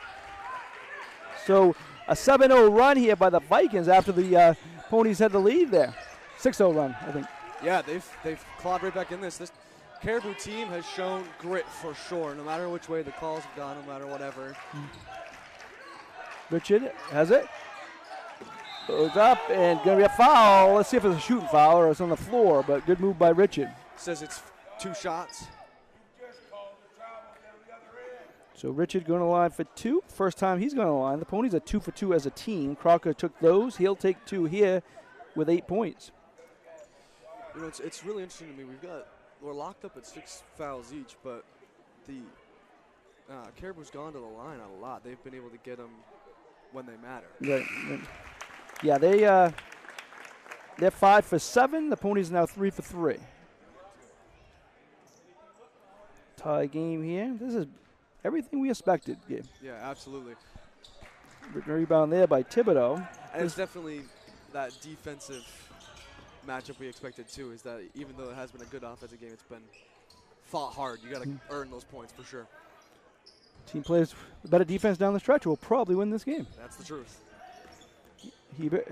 So a 7-0 run here by the Vikings after the Ponies had the lead there. 6-0 run, I think. Yeah, they've clawed right back in this. This Caribou team has shown grit for sure, no matter which way the calls have gone, no matter whatever. Richard has it. Goes up and going to be a foul. Let's see if it's a shooting foul or it's on the floor, but good move by Richard. Says it's 2 shots. So Richard going to line for 2. First time he's going to line. The Ponies are 2 for 2 as a team. Crocker took those. He'll take 2 here with 8 points. You know, it's really interesting to me. We're locked up at 6 fouls each, but the Caribou's gone to the line a lot. They've been able to get them when they matter. Right. Yeah, they're 5 for 7. The Ponies are now 3 for 3. Tie game here. This is everything we expected. Gabe. Yeah, absolutely. Rebound there by Thibodeau. And it's definitely that defensive matchup we expected too. Is that even though it has been a good offensive game, it's been fought hard. You got to earn those points for sure. Team plays better defense down the stretch will probably win this game. That's the truth.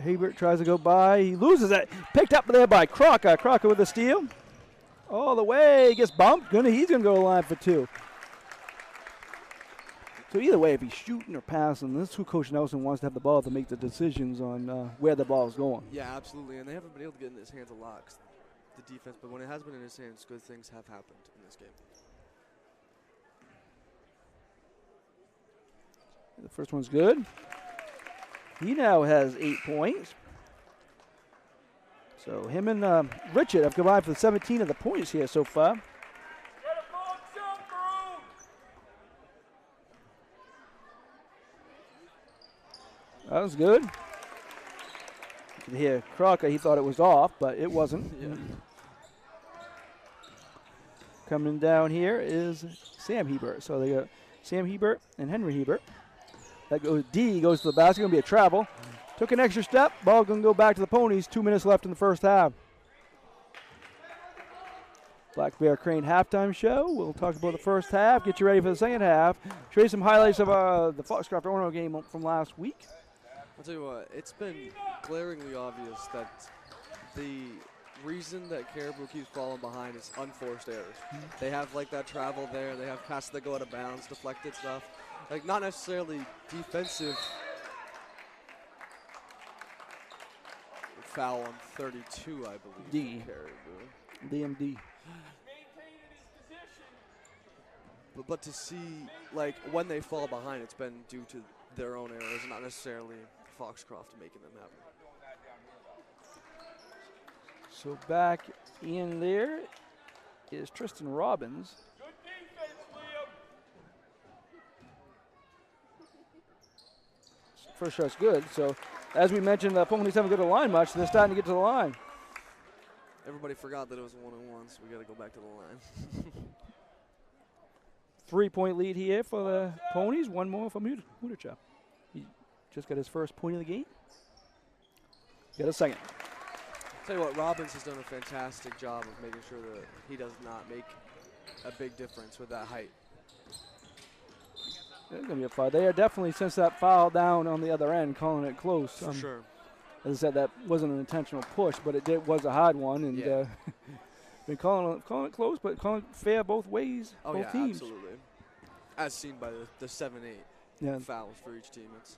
Hebert tries to go by. He loses it. Picked up there by Crocker. Crocker with the steal. All the way. Gets bumped. He's going to go line for 2. So either way, if he's shooting or passing, this is who Coach Nelson wants to have the ball to make the decisions on where the ball is going. Yeah, absolutely. And they haven't been able to get in his hands a lot, the defense. But when it has been in his hands, good things have happened in this game. The first one's good. He now has 8 points. So him and Richard have combined for 17 of the points here so far. That was good. You can hear Crocker, he thought it was off, but it wasn't. Yeah. Coming down here is Sam Hebert. So they got Sam Hebert and Henry Hebert. That goes D goes to the basket, going to be a travel. Took an extra step. Ball going to go back to the Ponies. 2 minutes left in the first half. Black Bear Crane halftime show. We'll talk about the first half. Get you ready for the second half. Show you some highlights of the Foxcroft Orono game from last week. I'll tell you what, it's been glaringly obvious that the reason that Caribou keeps falling behind is unforced errors. They have like that travel there. They have passes that go out of bounds, deflected stuff. Like not necessarily defensive foul on 32, I believe. D. Caribou. DMD. But to see, like, when they fall behind, it's been due to their own errors, not necessarily Foxcroft making them happen. So back in there is Tristan Robbins. Good defense, Liam. First shot's good. So as we mentioned, the Ponies haven't got to the line much. So they're starting to get to the line. Everybody forgot that it was a 1-on-1, so we got to go back to the line. 3-point lead here for the Ponies. One more for Mudachev. He just got his first point of the game. Got a second. Tell you what, Robbins has done a fantastic job of making sure that he does not make a big difference with that height. There's going to be a foul. They are definitely, since that foul down on the other end, calling it close. For sure. As I said, that wasn't an intentional push, but it was a hard one. And Yeah. been calling it close, but calling it fair both ways, Oh, both yeah, teams. absolutely. As seen by the 7-8 fouls for each team. It's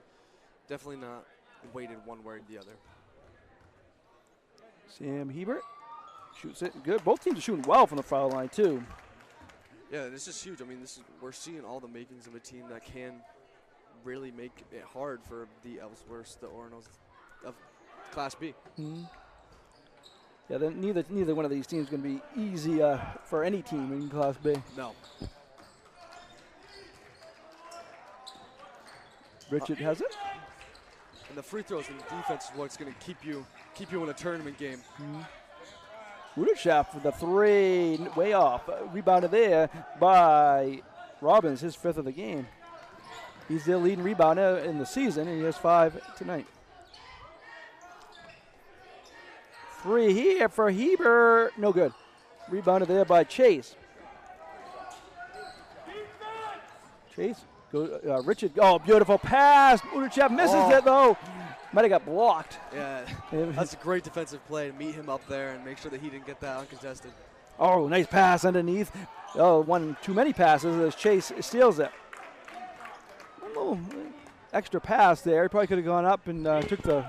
definitely not weighted one way or the other. Sam Hebert shoots it good. Both teams are shooting well from the foul line, too. Yeah, this is huge. I mean, we're seeing all the makings of a team that can really make it hard for the Ellsworths, the Oronos of Class B. Mm-hmm. Yeah, then neither one of these teams is going to be easy for any team in Class B. No. Richard has it. And the free throws and the defense is what's going to keep you in a tournament game. Wuderchap with the three, way off. Rebounded there by Robbins, his 5th of the game. He's the leading rebounder in the season, and he has 5 tonight. 3 here for Heber, no good. Rebounded there by Chase. Chase, Richard, oh, beautiful pass. Wuderchap misses it though. Might have got blocked. Yeah, that's a great defensive play to meet him up there and make sure that he didn't get that uncontested. Oh, nice pass underneath. Oh, one too many passes as Chase steals it. A little extra pass there. He probably could have gone up and took the.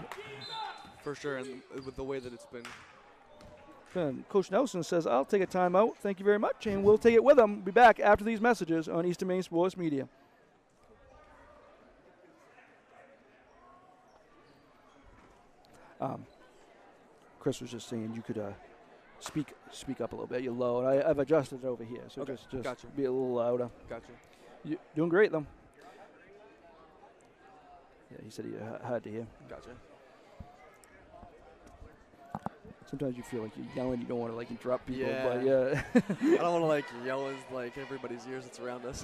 For sure, and with the way that it's been. Coach Nelson says, I'll take a timeout. Thank you very much, and we'll take it with him. Be back after these messages on Eastern Maine Sports Media. Chris was just saying you could speak up a little bit. You're low, and I've adjusted it over here, so Okay, just gotcha. be a little louder. Gotcha. You're doing great, though. Yeah, he said he had to hear. Gotcha. Sometimes you feel like you're yelling. You don't want to like interrupt people, Yeah. but yeah. I don't want to like yell in like everybody's ears that's around us.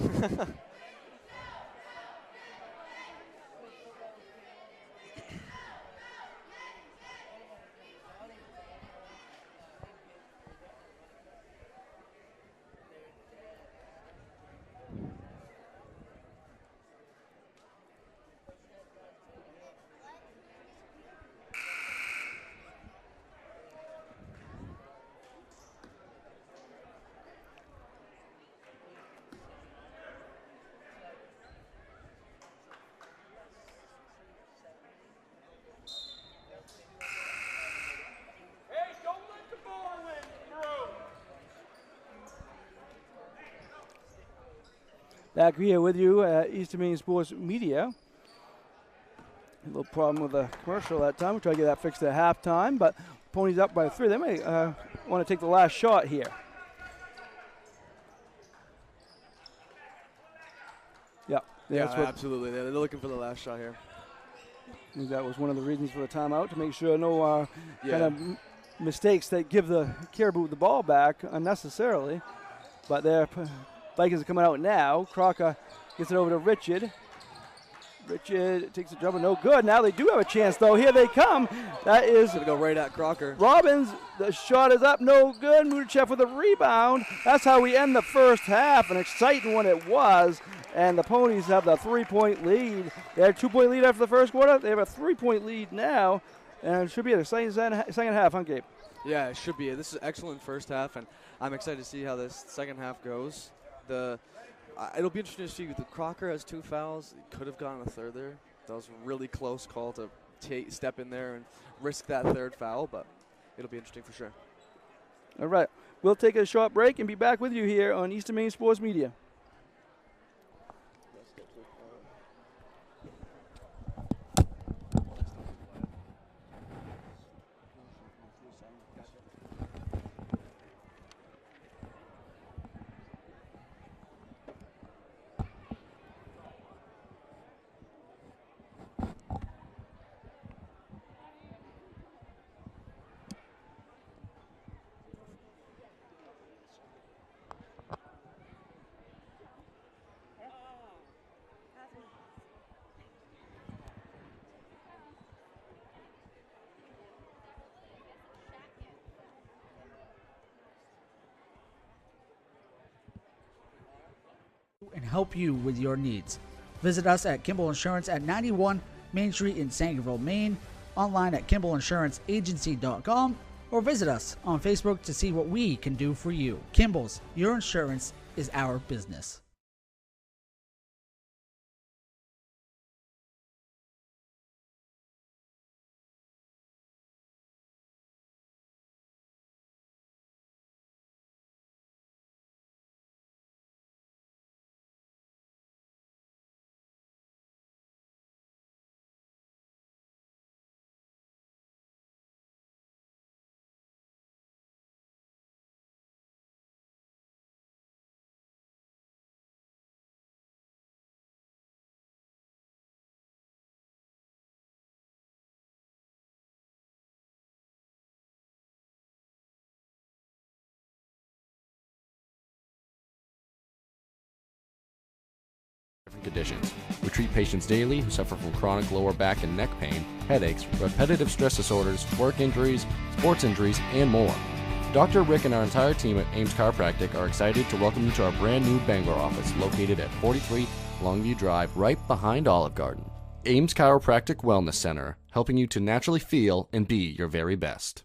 Hey, don't let the ball win through. Back here with you at Eastern Maine Sports Media. A little problem with the commercial that time. We'll try to get that fixed at halftime, but Ponies up by 3. They may want to take the last shot here. Yeah, that's what absolutely. They're looking for the last shot here. I think that was one of the reasons for the timeout, to make sure no Yeah. kind of mistakes that give the Caribou the ball back unnecessarily. But their Vikings are coming out now. Crocker gets it over to Richard. Richard takes a jumper, no good. Now they do have a chance, though. Here they come. That is Gonna go right at Crocker. Robbins. The shot is up, no good. Mudachev with a rebound. That's how we end the first half. An exciting one it was. And the Ponies have the 3-point lead. They had a 2-point lead after the first quarter. They have a 3-point lead now. And it should be a second half, huh, Gabe? Yeah, it should be. This is an excellent first half, and I'm excited to see how this second half goes. It'll be interesting to see the Crocker has 2 fouls. He could have gotten a third there. That was a really close call to step in there and risk that third foul, but it'll be interesting for sure. All right. We'll take a short break and be back with you here on Eastern Maine Sports Media. And help you with your needs. Visit us at Kimball Insurance at 91 Main Street in Sangerville, Maine, online at KimballInsuranceAgency.com, or visit us on Facebook to see what we can do for you. Kimball's, your insurance is our business. conditions. We treat patients daily who suffer from chronic lower back and neck pain, headaches, repetitive stress disorders, work injuries, sports injuries, and more. Dr. Rick and our entire team at Ames Chiropractic are excited to welcome you to our brand new Bangor office located at 43 Longview Drive, right behind Olive Garden. Ames Chiropractic Wellness Center, helping you to naturally feel and be your very best.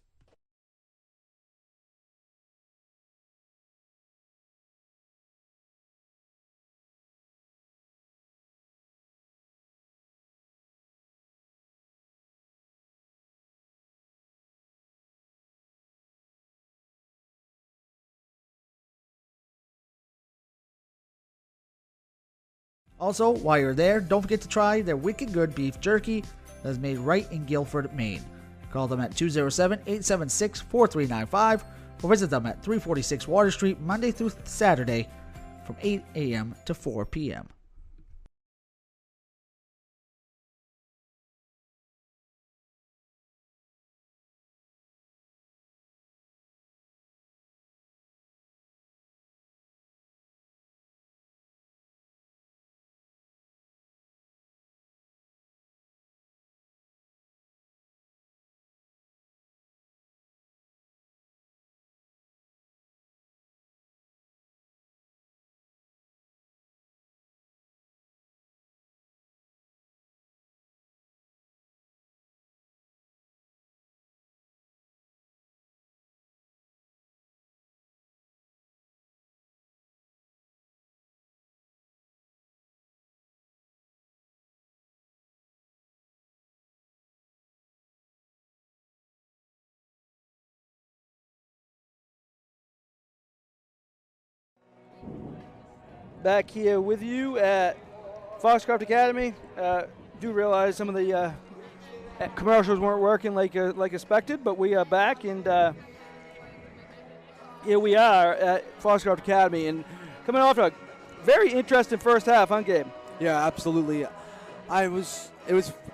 Also, while you're there, don't forget to try their Wicked Good Beef Jerky that is made right in Guilford, Maine. Call them at 207-876-4395 or visit them at 346 Water Street Monday through Saturday from 8 a.m. to 4 p.m. Back here with you at Foxcroft Academy. Do realize some of the commercials weren't working like expected, but we are back, and here we are at Foxcroft Academy, and coming off a very interesting first half, huh, Gabe? Yeah, absolutely. It was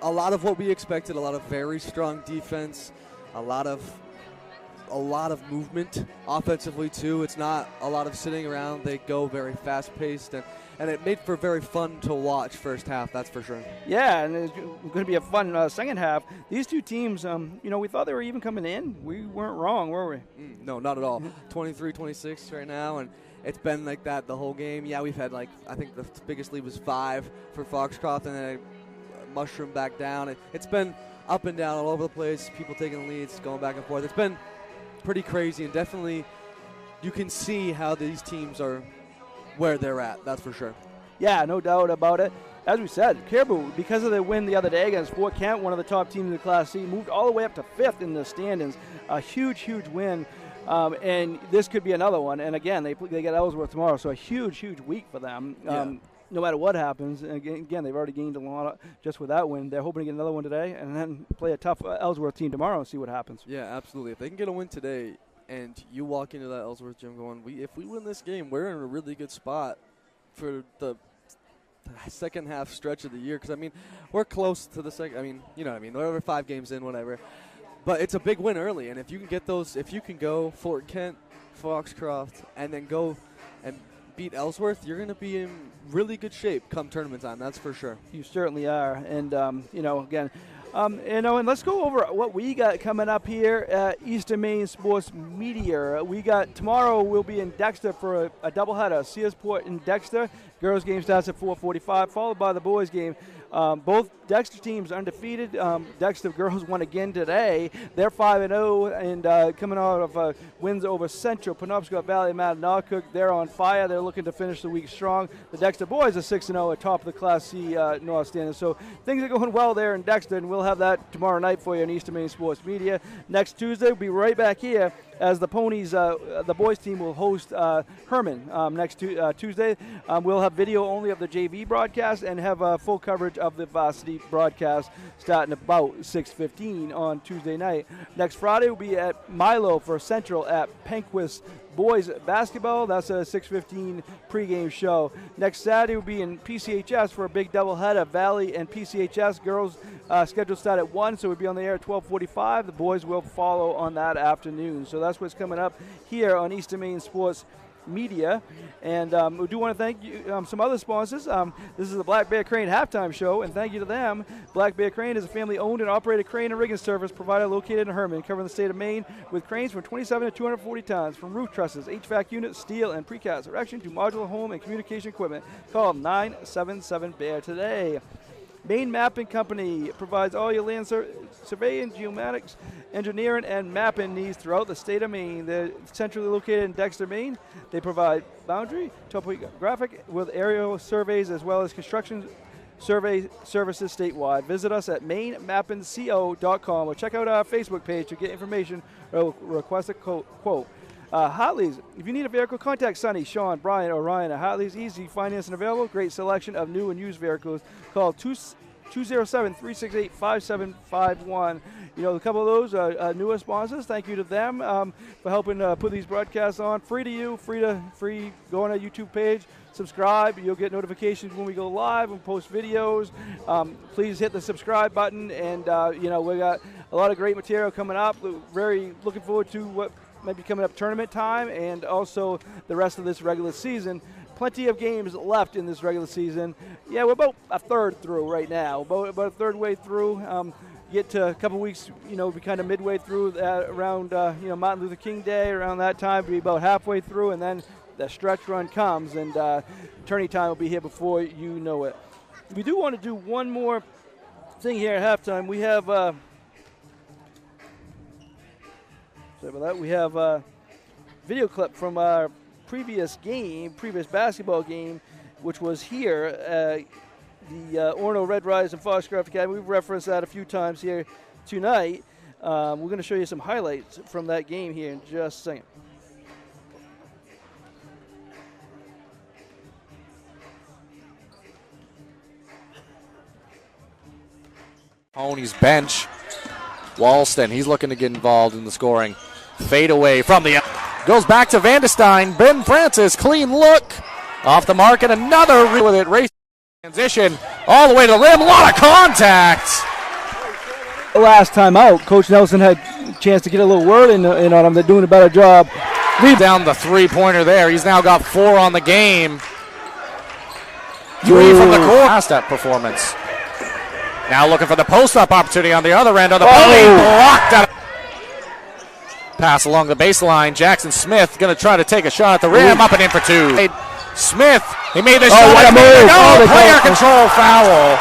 a lot of what we expected, a lot of very strong defense, a lot of movement offensively too. It's not a lot of sitting around. They go very fast-paced, and it made for very fun to watch first half, that's for sure. Yeah, and it's going to be a fun second half. These two teams, we thought they were even coming in. We weren't wrong, were we? No, not at all. 23-26 right now, and it's been like that the whole game. Yeah, we've had I think the biggest lead was 5 for Foxcroft, and then a mushroom back down. It's been up and down all over the place, people taking the leads, going back and forth. It's been pretty crazy, and definitely you can see how these teams are where they're at, that's for sure. Yeah, no doubt about it. As we said, Caribou, because of their win the other day against Fort Kent, one of the top teams in the Class C, moved all the way up to 5th in the standings. A huge, huge win, and this could be another one. And again, they get Ellsworth tomorrow, so a huge, huge week for them. No matter what happens, again, they've already gained a lot just with that win. They're hoping to get another one today and then play a tough Ellsworth team tomorrow and see what happens. Yeah, absolutely. If they can get a win today and you walk into that Ellsworth gym going, if we win this game, we're in a really good spot for the second half stretch of the year. Because, we're close to the second. You know what I mean. Whatever, 5 games in, whatever. But it's a big win early. And if you can get those, if you can go Fort Kent, Foxcroft, and then go and beat Ellsworth, you're going to be in really good shape come tournament time, that's for sure. You certainly are. And, again, and let's go over what we got coming up here at Eastern Maine Sports Media. We got tomorrow, we'll be in Dexter for a doubleheader, Searsport in Dexter. Girls game starts at 4:45, followed by the boys game. Both Dexter teams undefeated. Dexter girls won again today. They're 5-0 and coming out of wins over Central, Penobscot Valley, Mattinacook. They're on fire. They're looking to finish the week strong. The Dexter boys are 6-0 at top of the Class C North Standard. So things are going well there in Dexter, and we'll have that tomorrow night for you on Eastern Maine Sports Media. Next Tuesday, we'll be right back here as the Ponies, the boys team will host Herman next Tuesday. We'll have video only of the JV broadcast and have full coverage of the varsity broadcast starting about 6:15 on Tuesday night. Next Friday, we'll be at Milo for Central at Penquist boys basketball. That's a 6:15 pregame show. Next Saturday, we'll be in PCHS for a big doubleheader. Valley and PCHS girls scheduled start at 1, so we'll be on the air at 12:45. The boys will follow on that afternoon. So that's what's coming up here on Eastern Maine Sports Media. And we do want to thank you, some other sponsors. This is the Black Bear Crane Halftime Show, and thank you to them. Black Bear Crane is a family-owned and operated crane and rigging service provider located in Herman, covering the state of Maine with cranes from 27 to 240 tons, from roof trusses, HVAC units, steel, and precast erection to modular home and communication equipment. Call 977-BEAR today. Maine Mapping Company provides all your land surveying, geomatics, engineering, and mapping needs throughout the state of Maine. They're centrally located in Dexter, Maine. They provide boundary, topographic, with aerial surveys as well as construction survey services statewide. Visit us at mainemappingco.com or check out our Facebook page to get information or request a quote. Hartley's, if you need a vehicle, contact Sonny, Sean, Brian, or Ryan at Hartley's. Easy financing available. Great selection of new and used vehicles. Call 207-368-5751. You know, a couple of those newer sponsors. Thank you to them for helping put these broadcasts on. Free to you, free. Go on our YouTube page, subscribe. You'll get notifications when we go live and post videos. Please hit the subscribe button. And, you know, we got a lot of great material coming up. Very looking forward to what might be coming up tournament time and also the rest of this regular season. Plenty of games left in this regular season. Yeah, we're about a third through right now, about a third way through. Get to a couple weeks, you know, be kind of midway through around, you know, Martin Luther King Day, around that time, be about halfway through, and then the stretch run comes, and tourney time will be here before you know it. We do want to do one more thing here at halftime. We have we have a video clip from our previous basketball game, which was here, the Orono Red Rise and Foxcroft Academy. We've referenced that a few times here tonight. We're going to show you some highlights from that game here in just a second. Ponies bench. Walston, he's looking to get involved in the scoring. Fade away from the goes back to Vandestein. Ben Francis, clean look off the mark, and another with it. Race transition all the way to the rim. A lot of contact. Last time out, Coach Nelson had a chance to get a little word in on him. They're doing a better job. Leave down the three-pointer there. He's now got 4 on the game. 3 from the court. Past that performance. Now looking for the post-up opportunity on the other end of the pony. Blocked out. Pass along the baseline. Jackson Smith going to try to take a shot at the rim. Up and in for 2. Smith, he made the shot. What a move. Player control foul.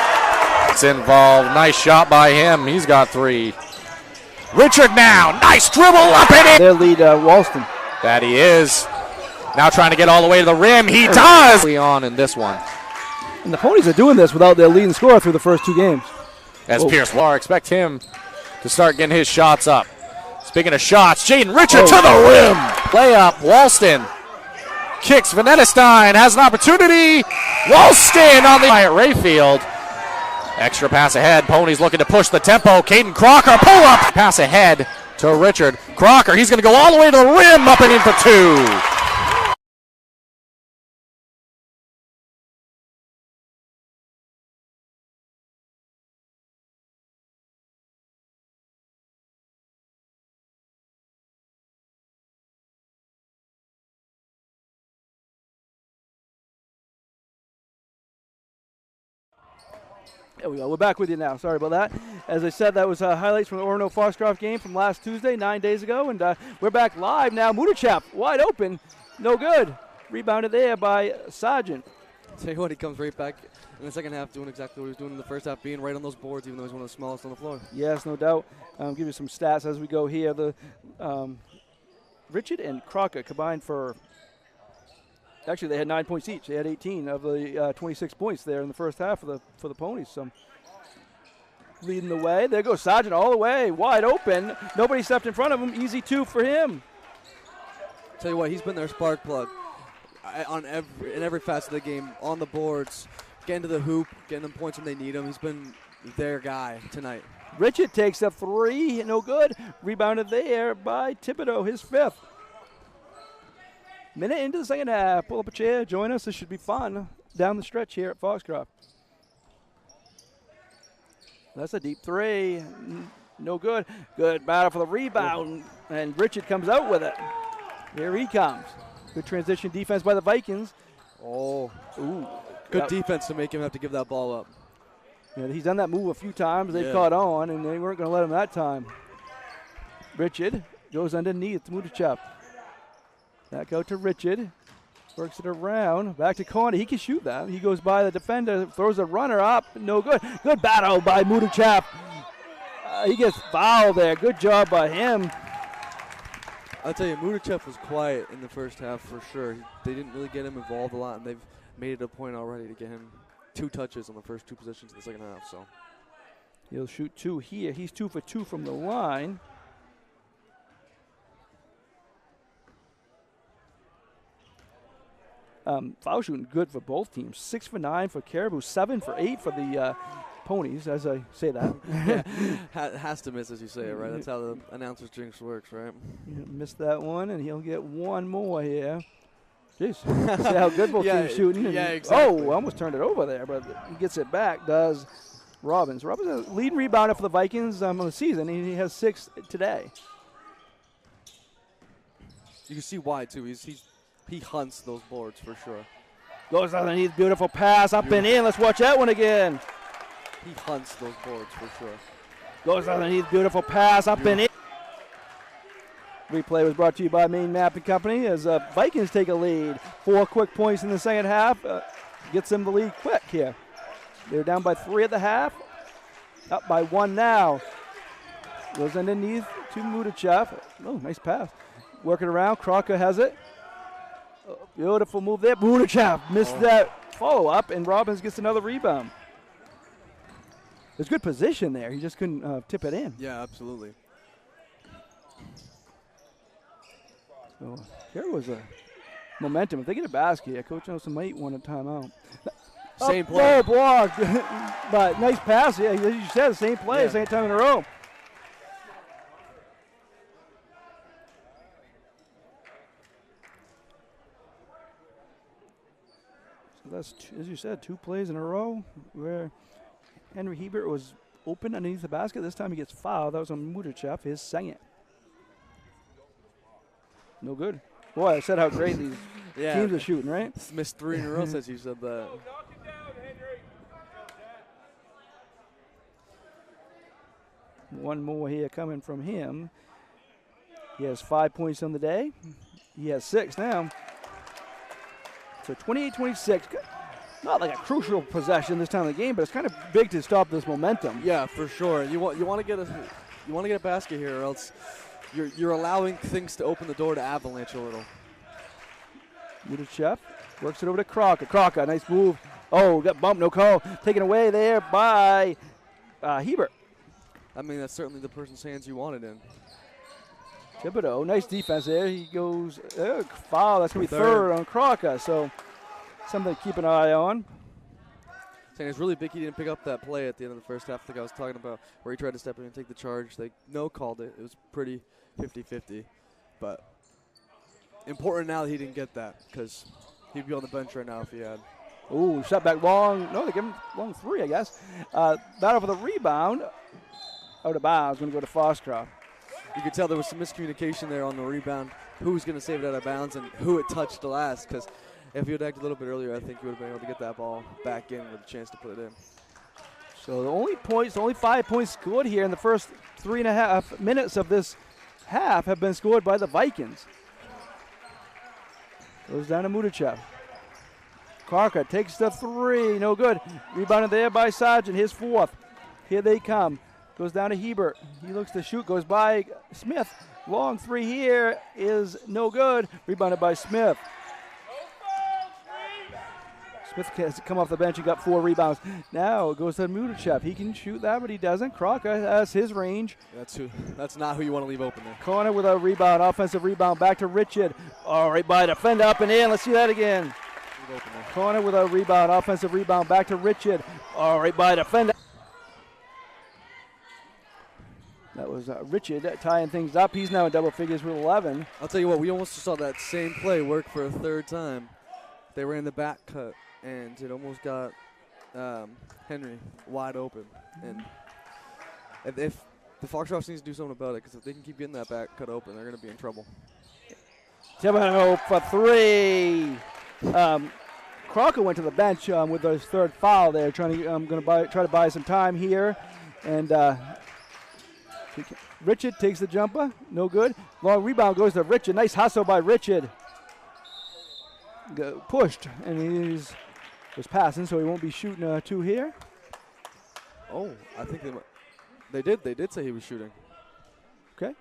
It's involved. Nice shot by him. He's got 3. Richard now. Nice dribble up and in. Their lead, Walston. That he is. Now trying to get all the way to the rim. He does. On in this one. And the Ponies are doing this without their leading scorer through the first 2 games. As Pierce Lar, expect him to start getting his shots up. Speaking of shots, Jaden Richard to the rim. Layup, Walston. Kicks, Vanetta has an opportunity. Walston on the at Rayfield. Extra pass ahead. Ponies looking to push the tempo. Caden Crocker, pull up. Pass ahead to Richard. Crocker, he's going to go all the way to the rim. Up and in for 2. There we go. We're back with you now. Sorry about that. As I said, that was highlights from the Orono Foxcroft game from last Tuesday, 9 days ago. And we're back live now. Mutachap, wide open. No good. Rebounded there by Sargent. Tell you what, he comes right back in the second half doing exactly what he was doing in the first half, being right on those boards, even though he's one of the smallest on the floor. Yes, no doubt. Give you some stats as we go here. The Richard and Crocker combined for... Actually, they had 9 points each. They had 18 of the 26 points there in the first half for the Ponies. So leading the way. There goes Sargent all the way, wide open. Nobody stepped in front of him. Easy 2 for him. Tell you what, he's been their spark plug in every facet of the game, on the boards, getting to the hoop, getting them points when they need him. He's been their guy tonight. Richard takes a 3, no good. Rebounded there by Thibodeau, his 5th. Minute into the second half. Pull up a chair, join us. This should be fun down the stretch here at Foxcroft. That's a deep 3. No good. Good battle for the rebound. And Richard comes out with it. Here he comes. Good transition defense by the Vikings. Oh, Ooh. good defense to make him have to give that ball up. Yeah, he's done that move a few times. They Yeah. caught on, and they weren't going to let him that time. Richard goes underneath. Mudachep. Back out to Richard. Works it around. Back to Connie. He can shoot that. He goes by the defender. Throws a runner up. No good. Good battle by Mudachep. He gets fouled there. Good job by him. I'll tell you, Mudachep was quiet in the first half for sure. They didn't really get him involved a lot, and they've made it a point already to get him 2 touches on the first 2 possessions of the second half. So He'll shoot 2 here. He's 2 for 2 from the line. Foul shooting good for both teams. 6 for 9 for Caribou, 7 for 8 for the Ponies, as I say that. has to miss as you say it, right? That's how the announcer's jinx works, right? Missed that one, and he'll get one more here. Jeez, see how good both teams shooting. Yeah, exactly. Oh, almost turned it over there, but he gets it back, does Robbins. Robbins is a leading rebounder for the Vikings on the season. He has 6 today. You can see why, too. He hunts those boards for sure. Goes underneath, beautiful pass, up and in. Let's watch that one again. He hunts those boards for sure. Goes underneath, beautiful pass, up and in. Replay was brought to you by Maine Mapping Company as Vikings take a lead. 4 quick points in the second half. Gets them the lead quick here. They're down by 3 at the half. Up by 1 now. Goes underneath to Mudachep. Oh, nice pass. Working around. Crocker has it. Oh, beautiful move there. Mudachep missed that follow-up, and Robbins gets another rebound. There's good position there. He just couldn't tip it in. Yeah, absolutely. So here was a momentum. If they get a basket, yeah, Coach Nelson might want a timeout. Same play. Oh, blocked. But nice pass. Yeah, as you said, same play, same time in a row. So that's, as you said, 2 plays in a row where Henry Hebert was open underneath the basket. This time he gets fouled. That was on Mudachep, his second. No good. Boy, I said how great these teams are shooting, right? He's missed 3 in a row since you said that. Knock it down, Henry. One more here coming from him. He has 5 points on the day. He has 6 now. So 28-26. Not like a crucial possession this time of the game, but it's kind of big to stop this momentum. Yeah, for sure. You want to get a basket here, or else you're allowing things to open the door to avalanche a little. Mudachep works it over to Crocker. Crocker, nice move. Oh, got bumped, no call. Taken away there by Hebert. I mean, that's certainly the person's hands you want it in. Thibodeau, nice defense there. He goes, foul. That's going to be third on Crocker. So something to keep an eye on. Saying it's really big he didn't pick up that play at the end of the first half, like I was talking about, where he tried to step in and take the charge. They called it. It was pretty 50-50. But important now that he didn't get that, because he'd be on the bench right now if he had. Ooh, shot back long. No, they give him long 3, I guess. Battle for the rebound. Out of bounds. Going to go to Foxcroft. You could tell there was some miscommunication there on the rebound. Who was going to save it out of bounds and who it touched the last, because if he would acted a little bit earlier, I think he would have been able to get that ball back in with a chance to put it in. So the only 5 points scored here in the first 3.5 minutes of this half have been scored by the Vikings. Goes down to Mudachep. Karka takes the 3, no good. Rebounded there by Sargent, his 4th. Here they come. Goes down to Hebert. He looks to shoot, goes by Smith. Long 3 here is no good. Rebounded by Smith. Smith has come off the bench and got 4 rebounds. Now it goes to Mudachep. He can shoot that, but he doesn't. Crocker has his range. That's not who you want to leave open there. Corner with a rebound, offensive rebound, back to Richard. All right, by defender, up and in. Let's see that again. Corner with a rebound, offensive rebound, back to Richard. All right, by defender. That was Richard tying things up. He's now in double figures with 11. I'll tell you what, we almost saw that same play work for a 3rd time. They ran the back cut, and it almost got Henry wide open. And if the Foxcroft needs to do something about it, because if they can keep getting that back cut open, they're going to be in trouble. Thibodeau for three. Crocker went to the bench with his third foul there, try to buy some time here. And Richard takes the jumper, no good. Long rebound goes to Richard. Nice hustle by Richard. Pushed, and he was passing, so he won't be shooting two here. Oh, I think they did say he was shooting. Okay.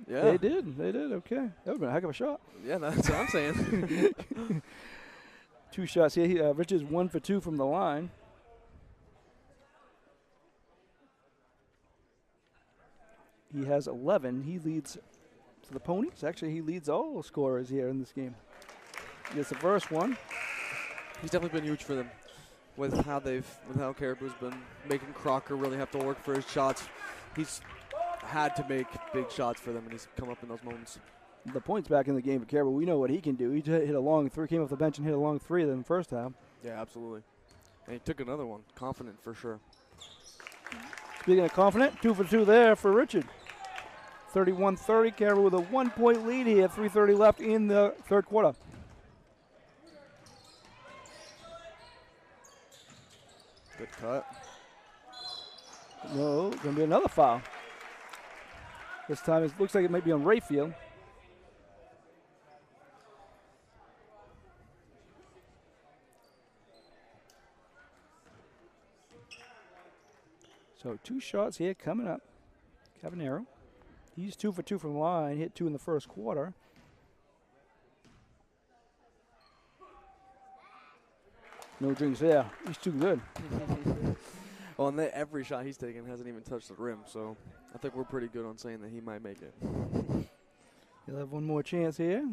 Yeah. They did. Okay. That would have been a heck of a shot. Yeah, that's what I'm saying. 2 shots here. Richard's 1 for 2 from the line. He has 11. He leads to the Ponies. Actually, he leads all scorers here in this game. He gets the first one. He's definitely been huge for them with how Caribou's been making Crocker really have to work for his shots. He's had to make big shots for them, and he's come up in those moments. The points back in the game for Caribou. We know what he can do. He hit a long three, came off the bench and hit a long three in the first half. Yeah, absolutely. And he took another one. Confident for sure. Speaking of confident, 2 for 2 there for Richard. 31-30. Caribou with a 1-point lead here. 3:30 left in the third quarter. Good cut. No, going to be another foul. This time it looks like it might be on Rayfield. So 2 shots here coming up. Cavanero. He's 2 for 2 from the line. Hit 2 in the first quarter. No drinks there. He's too good. Well, and every shot he's taken hasn't even touched the rim, so I think we're pretty good on saying that he might make it. He'll have one more chance here.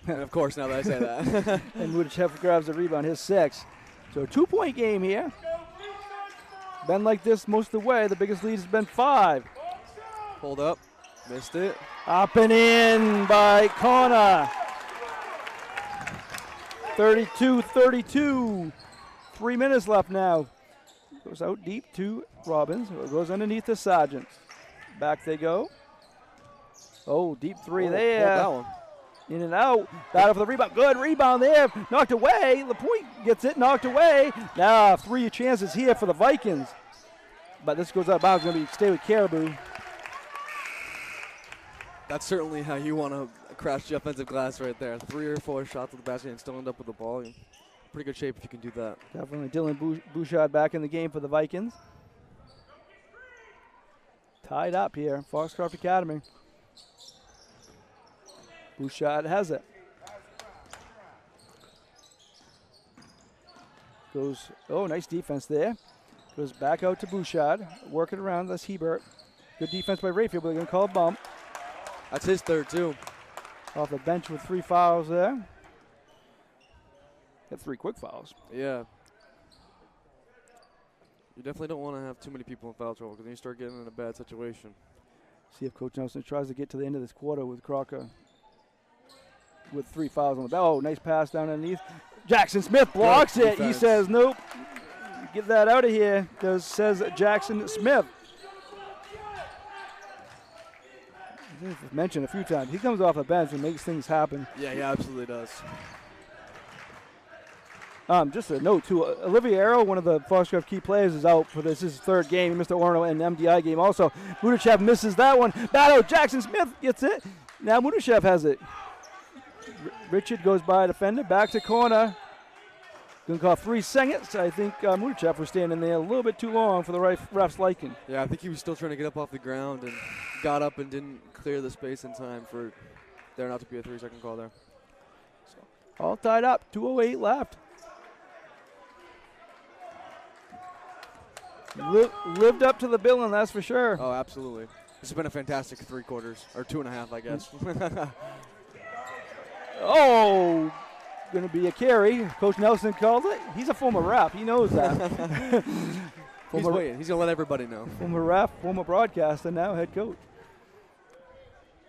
And of course, now that I say that. And Mudichev grabs the rebound, his 6. So 2-point game here. Been like this most of the way. The biggest lead has been 5. Hold up. Missed it. Up and in by Connor. 32-32. 3 minutes left now. Goes out deep to Robbins. It goes underneath to Sargent. Back they go. Oh, deep 3 there. That one. In and out. Battle for the rebound. Good rebound there. Knocked away. LaPointe gets it. Knocked away. Now 3 chances here for the Vikings. But this goes out of bounds. Going to stay with Caribou. That's certainly how you want to crash the offensive glass right there. 3 or 4 shots at the basket and still end up with the ball. You're in pretty good shape if you can do that. Definitely Dylan Bouchard back in the game for the Vikings. Tied up here. Foxcroft Academy. Bouchard has it. Goes, oh, nice defense there. Goes back out to Bouchard. Working around, that's Hebert. Good defense by Rayfield, but they're going to call a bump. That's his third, too. Off the bench with 3 fouls there. Got 3 quick fouls. Yeah. You definitely don't want to have too many people in foul trouble because then you start getting in a bad situation. See if Coach Nelson tries to get to the end of this quarter with Crocker with 3 fouls on the ball. Oh, nice pass down underneath. Jackson Smith blocks it. He says, nope, get that out of here, says Jackson Smith. I've mentioned a few times, he comes off the bench and makes things happen. Yeah, he absolutely does. Just a note, too, Olivier Arrow, one of the Foxcroft key players, is out for this. His 3rd game. He missed the Orono and MDI game also. Mudichev misses that one. Battle, Jackson Smith gets it. Now Mudichev has it. Richard goes by a defender, back to corner. Going to call 3 seconds. I think Mudichev was standing there a little bit too long for the ref's liking. Yeah, I think he was still trying to get up off the ground and got up and didn't clear the space in time for there not to be a 3-second call there. So, all tied up, 2:08 left. Lived up to the billing, that's for sure. Oh, absolutely. This has been a fantastic 3 quarters, or 2.5, I guess. Oh, going to be a carry. Coach Nelson called it. He's a former ref. He knows that. He's waiting. He's going to let everybody know. Former ref, former broadcaster, now head coach.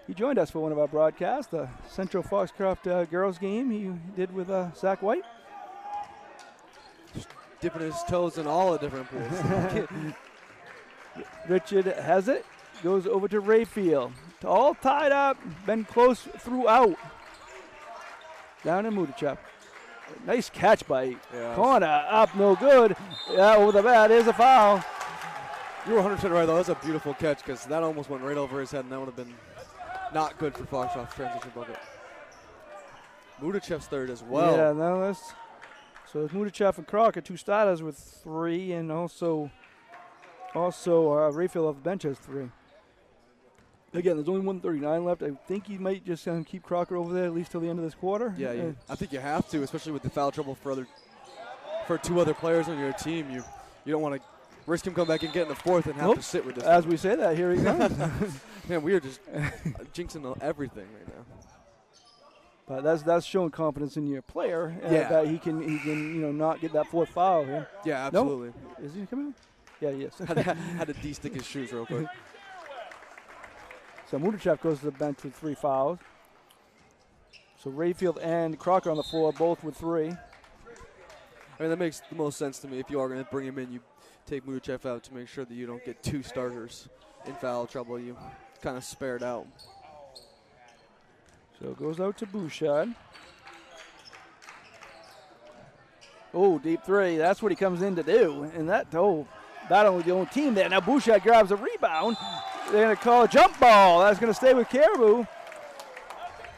He joined us for one of our broadcasts, the Central Foxcroft girls game he did with Zach White. Dipping his toes in all the different pools. Richard has it. goes over to Rayfield. All tied up, been close throughout. Down to Mudichuk. Nice catch by Corner, up, no good. Yeah, over the bat, there's a foul. You were 100% right, though. That was a beautiful catch because that almost went right over his head, and that would have been not good for Foxcroft's transition bucket. Mudichev's third as well. Yeah, no, that's so it's Mudichev and Crocker, 2 starters with 3, and also Rayfield off the bench has 3. Again, there's only 139 left. I think he might just keep Crocker over there at least till the end of this quarter. Yeah, I think you have to, especially with the foul trouble for 2 other players on your team. You don't want to risk him coming back and getting the 4th and have to sit with this. As we say that, here he comes. Man, we are just jinxing everything right now. But that's showing confidence in your player that he can not get that 4th foul here. Yeah, absolutely. No? Is he coming? Yeah, he is. had to de-stick his shoes real quick. So Mudichev goes to the bench with 3 fouls. So Rayfield and Crocker on the floor, both with 3. I mean, that makes the most sense to me. If you are going to bring him in, you take Mudichev out to make sure that you don't get 2 starters in foul trouble. You kind of spared out. So it goes out to Bouchard. Oh, deep 3. That's what he comes in to do. And that only the only team there. Now Bouchard grabs a rebound. They're going to call a jump ball. That's going to stay with Caribou.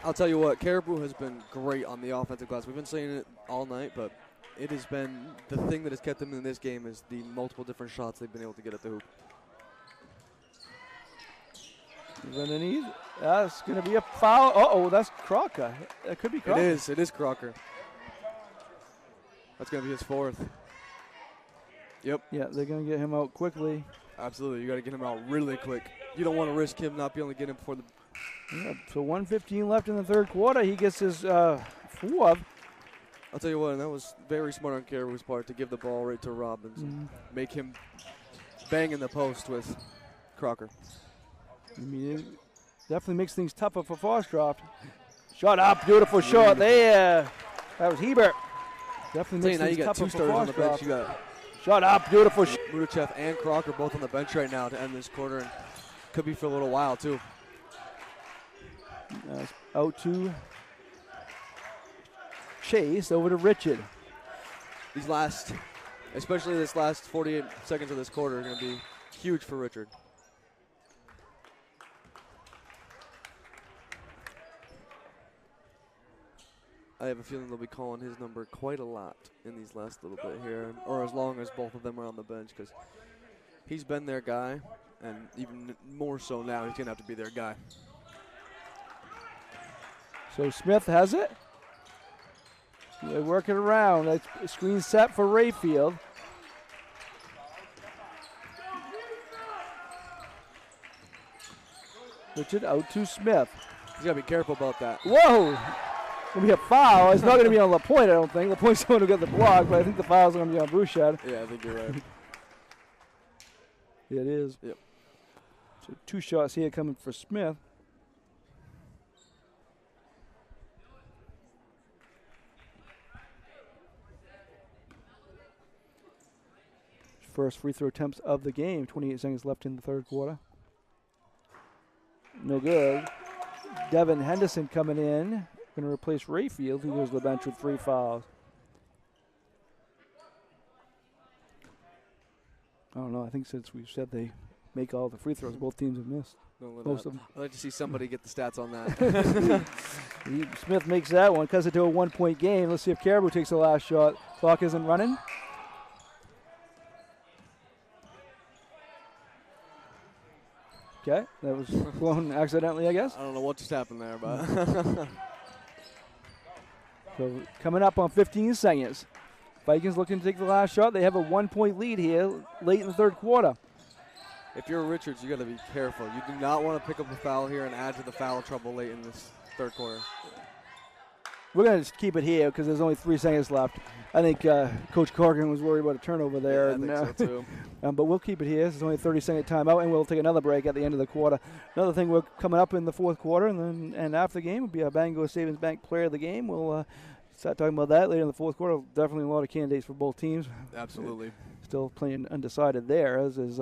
I'll tell you what, Caribou has been great on the offensive glass. We've been saying it all night, but it has been the thing that has kept them in this game is the multiple different shots they've been able to get at the hoop. That's going to be a foul. Uh-oh, that's Crocker. That could be Crocker. It is Crocker. That's going to be his 4th. Yep. Yeah, they're going to get him out quickly. Absolutely, you got to get him out really quick. You don't want to risk him not being able to get him before the. Yeah, so 1:15 left in the 3rd quarter. He gets his 4th. I'll tell you what, and that was very smart on Caribou's part to give the ball right to Robbins and make him bang in the post with Crocker. I mean, it definitely makes things tougher for Foxcroft. Shot up, beautiful shot there. That was Hebert. Definitely makes things tougher for Foxcroft. On the bench. You got shot up, beautiful shot. Mudichev and Crocker both on the bench right now to end this quarter, and could be for a little while too. Out to Chase, over to Richard. Especially this last 48 seconds of this quarter are going to be huge for Richard. I have a feeling they'll be calling his number quite a lot in these last little bit here, or as long as both of them are on the bench, because he's been their guy, and even more so now, he's going to have to be their guy. So Smith has it. They work it around. That's screen set for Rayfield. Richard out to Smith. He's got to be careful about that. Whoa! It's going to be a foul. It's not going to be on LaPointe, I don't think. LaPointe's the one who got the block, but I think the foul's going to be on Bouchard. Yeah, I think you're right. Yeah, it is. Yep. So 2 shots here coming for Smith. First free throw attempts of the game. 28 seconds left in the 3rd quarter. No good. Devin Henderson coming in. Going to replace Rayfield, who goes to the bench with 3 fouls. I don't know. I think since we've said they make all the free throws, both teams have missed. Most of them. I'd like to see somebody get the stats on that. Smith makes that one. Cuts it to a 1-point game. Let's see if Caribou takes the last shot. Clock isn't running. Okay, that was blown accidentally, I guess. I don't know what just happened there, but. So coming up on 15 seconds. Vikings looking to take the last shot. They have a 1-point lead here late in the 3rd quarter. If you're Richards, you got to be careful. You do not want to pick up a foul here and add to the foul trouble late in this 3rd quarter. We're going to keep it here because there's only 3 seconds left. I think Coach Corrigan was worried about a turnover there. Yeah, I think so too. But we'll keep it here. This is only a 30-second timeout, and we'll take another break at the end of the quarter. Another thing, we're coming up in the 4th quarter, and after the game will be our Bangor Savings Bank player of the game. We'll start talking about that later in the 4th quarter. Definitely a lot of candidates for both teams. Absolutely. Still playing undecided there, as is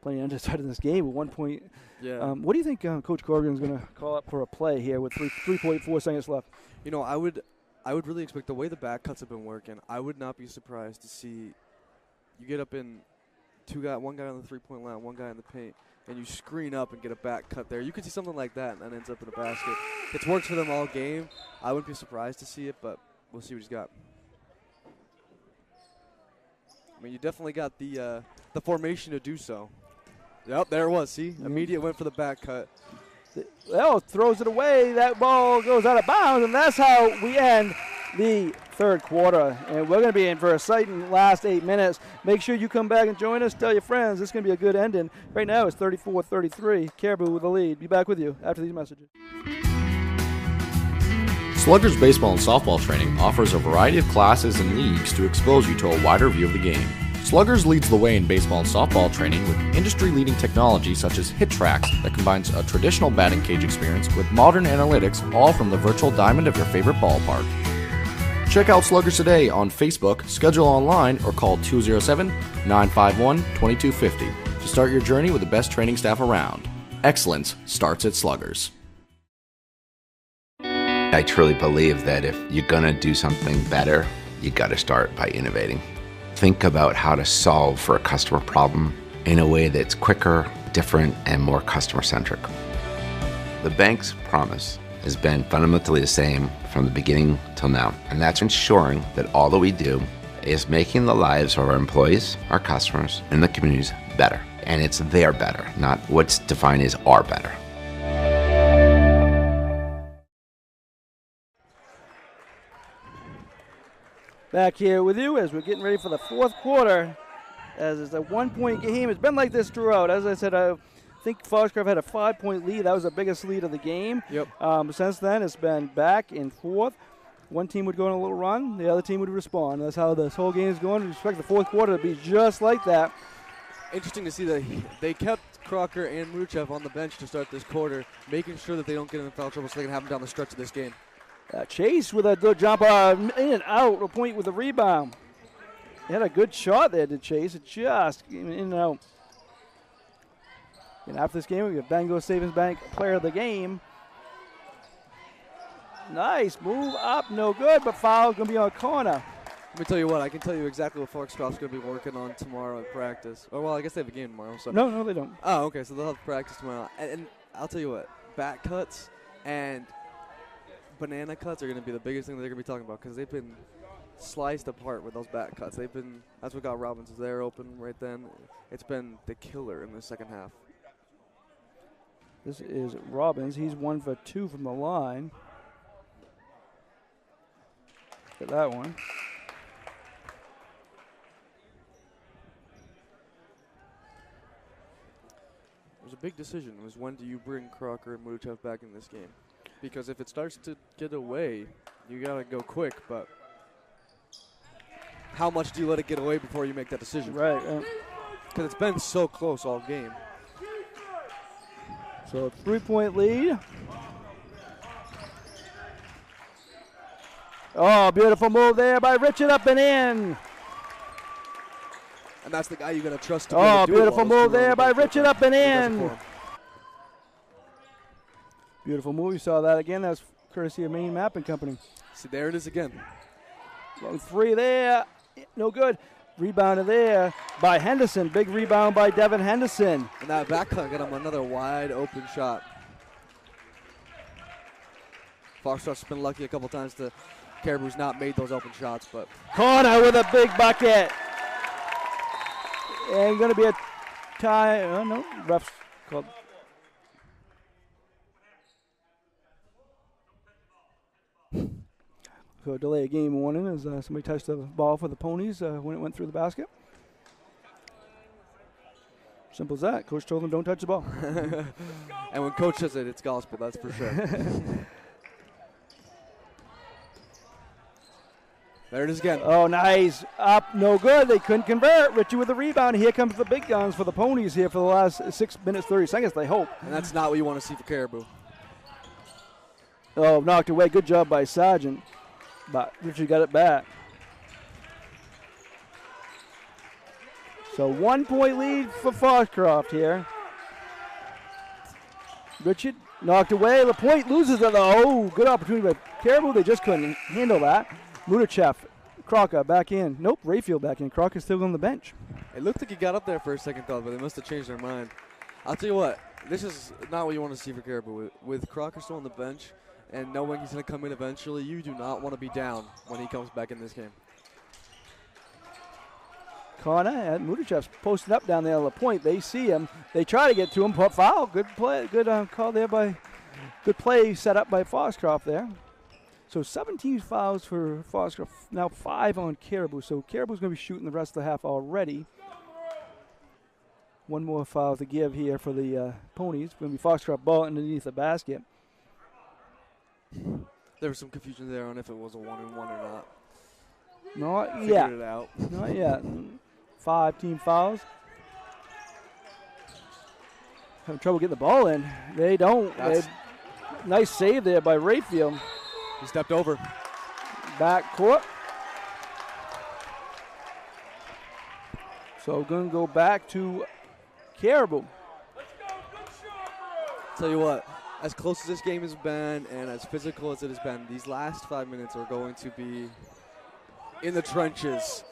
plenty undecided in this game at 1 point. Yeah. What do you think Coach Corrigan is going to call up for a play here with 3.4 seconds left? You know, I would really expect the way the back cuts have been working. I would not be surprised to see you get up in one guy on the 3-point line, one guy in the paint, and you screen up and get a back cut there. You could see something like that, and that ends up in a basket. It's worked for them all game. I wouldn't be surprised to see it, but we'll see what he's got. I mean, you definitely got the formation to do so. Yep, there it was. See, immediate went for the back cut. Throws it away. That ball goes out of bounds, and that's how we end the third quarter. And we're going to be in for a exciting last 8 minutes. Make sure you come back and join us. Tell your friends. This is going to be a good ending. Right now it's 34-33. Caribou with the lead. Be back with you after these messages. Sluggers baseball and softball training offers a variety of classes and leagues to expose you to a wider view of the game. Sluggers leads the way in baseball and softball training with industry-leading technology such as Hit Tracks that combines a traditional batting cage experience with modern analytics, all from the virtual diamond of your favorite ballpark. Check out Sluggers today on Facebook, schedule online, or call 207-951-2250 to start your journey with the best training staff around. Excellence starts at Sluggers. I truly believe that if you're going to do something better, you got to start by innovating. Think about how to solve for a customer problem in a way that's quicker, different, and more customer-centric. The bank's promise has been fundamentally the same from the beginning till now, and that's ensuring that all that we do is making the lives of our employees, our customers, and the communities better. And it's their better, not what's defined as our better. Back here with you as we're getting ready for the fourth quarter. As it's a 1 point game. It's been like this throughout. As I said, I think Foxcroft had a 5 point lead. That was the biggest lead of the game. Yep. Since then, it's been back and forth. One team would go on a little run, the other team would respond. That's how this whole game is going. We expect the fourth quarter to be just like that. Interesting to see that they kept Crocker and Mruchev on the bench to start this quarter, making sure that they don't get in foul trouble so they can have them down the stretch of this game. Chase with a good jump in and out, a point with the rebound. He had a good shot there to Chase. It just in and out. And after this game, we got Bangor Savings Bank player of the game. Nice move up, no good, but foul going to be on corner. Let me tell you what, I can tell you exactly what Foxcroft's going to be working on tomorrow at practice. Oh, well, I guess they have a game tomorrow. So. No, they don't. Oh, okay, so they'll have practice tomorrow. And I'll tell you what, back cuts and banana cuts are going to be the biggest thing that they're going to be talking about because they've been sliced apart with those back cuts. That's what got Robbins there open right then. It's been the killer in the second half. This is Robbins. He's 1 for 2 from the line. Look at that one. It was a big decision. It was when do you bring Crocker and Mruchev back in this game? Because if it starts to get away, you got to go quick, but how much do you let it get away before you make that decision? Right. Because it's been so close all game. So a 3 point lead. Oh, beautiful move there by Richard up and in. And that's the guy you got to trust to Oh, do beautiful it move there by Richard up and He does it in. for him. Beautiful move. You saw that again. That's courtesy of Maine Mapping Company. See, there it is again. Long three there. No good. Rebounded there by Henderson. Big rebound by Devin Henderson. And that back cut got him another wide open shot. Foxcroft's been lucky a couple times to Caribou's not made those open shots, but Corner with a big bucket. And going to be a tie. Oh, no. Refs called. So delay a game warning as somebody touched the ball for the Ponies when it went through the basket. Simple as that. Coach told them don't touch the ball. and when coach says it, it's gospel, that's for sure. There it is again. Oh, nice. Up, no good. They couldn't convert. Richie with the rebound. Here comes the big guns for the Ponies here for the last 6 minutes, 30 seconds, they hope. And that's not what you want to see for Caribou. Oh, knocked away. Good job by Sargent. But Richie got it back. So 1 point lead for Foxcroft here. Richard knocked away. LaPointe loses it though. Oh, good opportunity by Caribou. They just couldn't handle that. Mudachev, Crocker back in. Nope, Rayfield back in. Crocker's still on the bench. It looked like he got up there for a second thought, but they must have changed their mind. I'll tell you what, this is not what you want to see for Caribou. With Crocker still on the bench and knowing he's going to come in eventually, you do not want to be down when he comes back in this game. Connor and Mudachev's posted up down there on the point. They see him. They try to get to him. Put foul. Good play. Good call there by. Good play set up by Foxcroft there. So 17 fouls for Foxcroft. Now 5 on Caribou. So Caribou's going to be shooting the rest of the half already. One more foul to give here for the Ponies. Going to be Foxcroft ball underneath the basket. There was some confusion there on if it was a 1-and-1 or not. Not Figured yet. it out. Not yet. 5 team fouls. Having trouble getting the ball in. They don't. Nice save there by Rayfield. He stepped over. Back court. So going to go back to Caribou. Tell you what, as close as this game has been and as physical as it has been, these last 5 minutes are going to be in the trenches.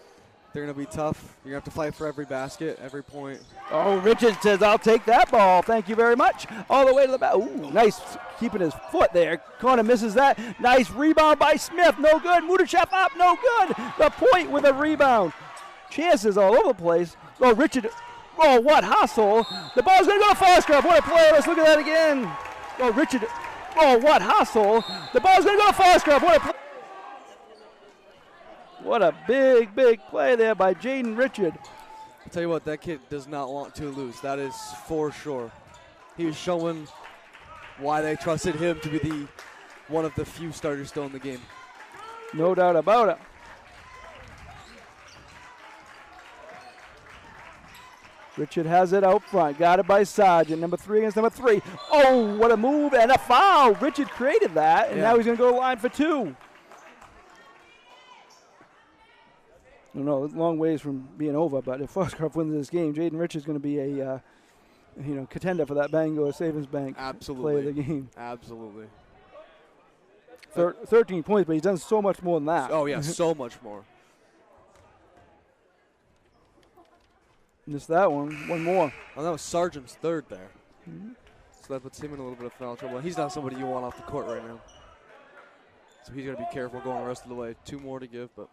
They're going to be tough. You're going to have to fight for every basket, every point. Oh, Richard says, I'll take that ball. Thank you very much. All the way to the back. Ooh, nice keeping his foot there. Connor misses that. Nice rebound by Smith. No good. Mudachev up. No good. The point with a rebound. Chances all over the place. Oh, Richard. Oh, what hustle. The ball's going to go to Foxcroft. What a play. Let's look at that again. Oh, Richard. Oh, what hustle. The ball's going to go to Foxcroft. What a play. What a big, big play there by Jaden Richard. I'll tell you what, that kid does not want to lose. That is for sure. He was showing why they trusted him to be one of the few starters still in the game. No doubt about it. Richard has it out front. Got it by Sargent. Number 3 against number 3. Oh, what a move and a foul. Richard created that, and now he's going to go to the line for 2. I don't know, long ways from being over, but if Foxcroft wins this game, Jaden Richard's going to be a contender for that Bangor Savings Bank play of the game. Absolutely. 13 points, but he's done so much more than that. Oh, yeah, so much more. Missed that one. One more. Oh, that was Sargent's third there. So that puts him in a little bit of foul trouble. He's not somebody you want off the court right now. So he's going to be careful going the rest of the way. 2 more to give, but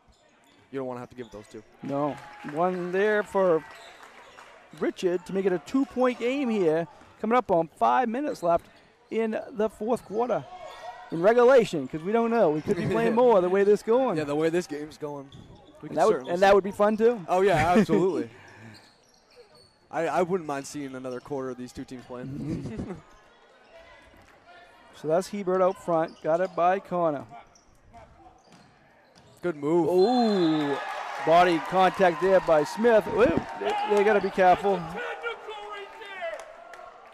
you don't want to have to give those 2. No. One there for Richard to make it a 2-point game here. Coming up on 5 minutes left in the 4th quarter. In regulation, because we don't know. We could be playing more the way this is going. Yeah, the way this game's going. And that would be fun, too. Oh, yeah, absolutely. I wouldn't mind seeing another quarter of these 2 teams playing. So that's Hebert out front. Got it by Connor. Good move. Ooh, body contact there by Smith. Ooh, they got to be careful.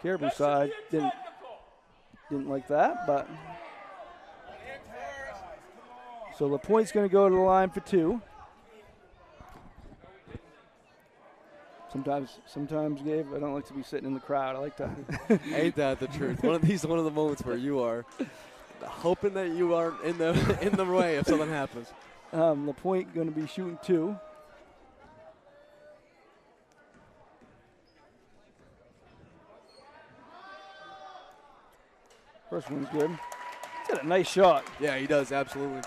Caribou side didn't like that, but so LaPointe's going to go to the line for 2. Sometimes, Gabe, I don't like to be sitting in the crowd. I like to. Ain't that the truth? One of the moments where you are hoping that you aren't in the way if something happens. LaPointe going to be shooting 2. First one's good. He's got a nice shot. Yeah, he does, absolutely.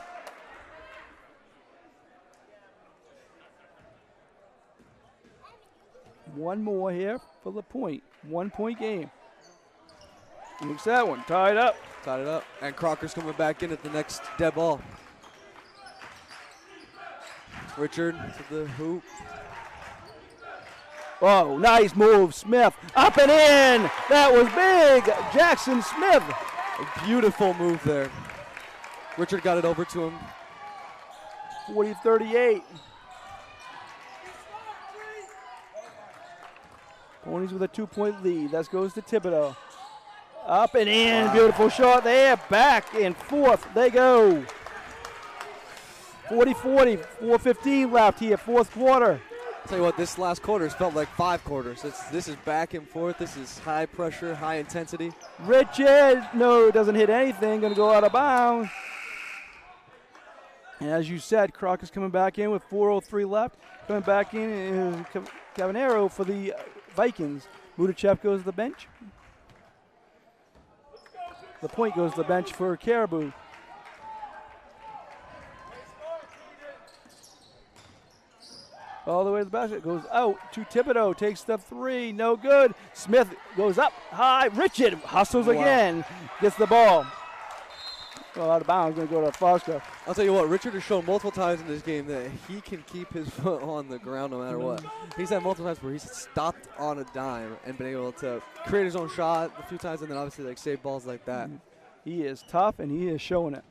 One more here for LaPointe. 1-point game. Looks that one. Tied up. Tied it up. And Crocker's coming back in at the next dead ball. Richard to the hoop. Oh, nice move. Smith up and in. That was big. Jackson Smith. A beautiful move there. Richard got it over to him. 40-38. Ponies with a 2-point lead. That goes to Thibodeau. Up and in. Wow. Beautiful shot there. Back and forth they go. 40-40. 4:15 left here. 4th quarter. Tell you what, this last quarter has felt like 5 quarters. This is back and forth. This is high pressure, high intensity. Richard, no, doesn't hit anything. Going to go out of bounds. And as you said, Croc is coming back in with 4:03 left. Coming back in is Cavanero for the Vikings. Mudachev goes to the bench. The point goes to the bench for Caribou. All the way to the basket, goes out to Thibodeau, takes the 3, no good. Smith goes up high. Richard hustles again, gets the ball. Well, out of bounds, going to go to Foxcroft. I'll tell you what, Richard has shown multiple times in this game that he can keep his foot on the ground no matter what. He's had multiple times where he's stopped on a dime and been able to create his own shot a few times and then obviously like save balls like that. He is tough and he is showing it.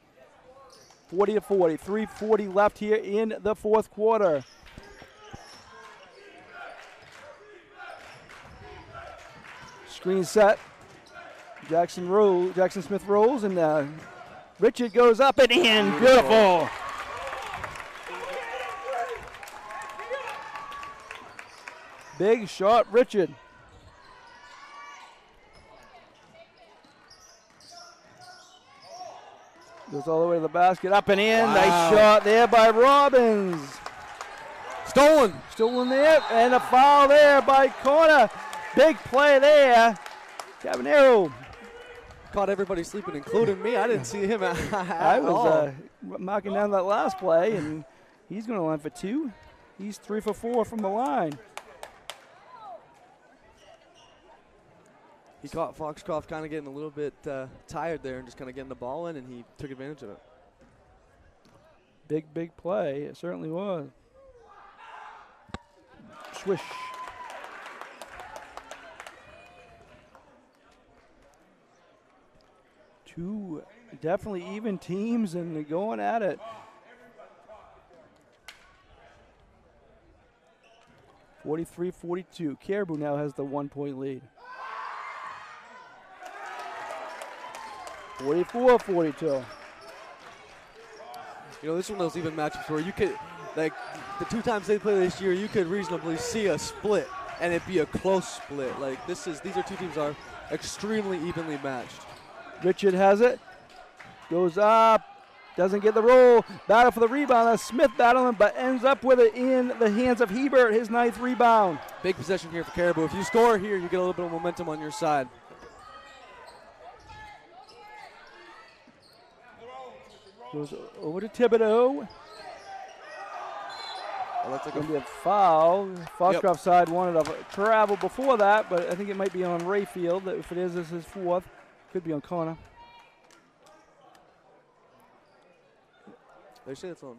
40-40, 3:40 left here in the fourth quarter. Screen set. Jackson Smith rolls, and Richard goes up and in. Beautiful. Big shot, Richard. Goes all the way to the basket, up and in. Wow. Nice shot there by Robbins. Stolen there, and a foul there by Corner. Big play there. Cavanero. Caught everybody sleeping, including me. I didn't see him at I was all. marking down that last play, and he's going to line for 2. He's 3 for 4 from the line. He caught Foxcroft kind of getting a little bit tired there and just kind of getting the ball in, and he took advantage of it. Big play. It certainly was. Swish. Two definitely even teams, and they're going at it. 43-42. Caribou now has the 1-point lead. 44-42. You know, this is one of those even matchups where you could, like, the 2 times they play this year, you could reasonably see a split, and it'd be a close split. Like, these are 2 teams that are extremely evenly matched. Richard has it. Goes up. Doesn't get the roll. Battle for the rebound. Smith battling, but ends up with it in the hands of Hebert, his 9th rebound. Big possession here for Caribou. If you score here, you get a little bit of momentum on your side. Goes over to Thibodeau. Well, that's like going to be a foul. Foxcroft side wanted a travel before that, but I think it might be on Rayfield. If it is, this is 4th. Could be on Connor. They say it's on.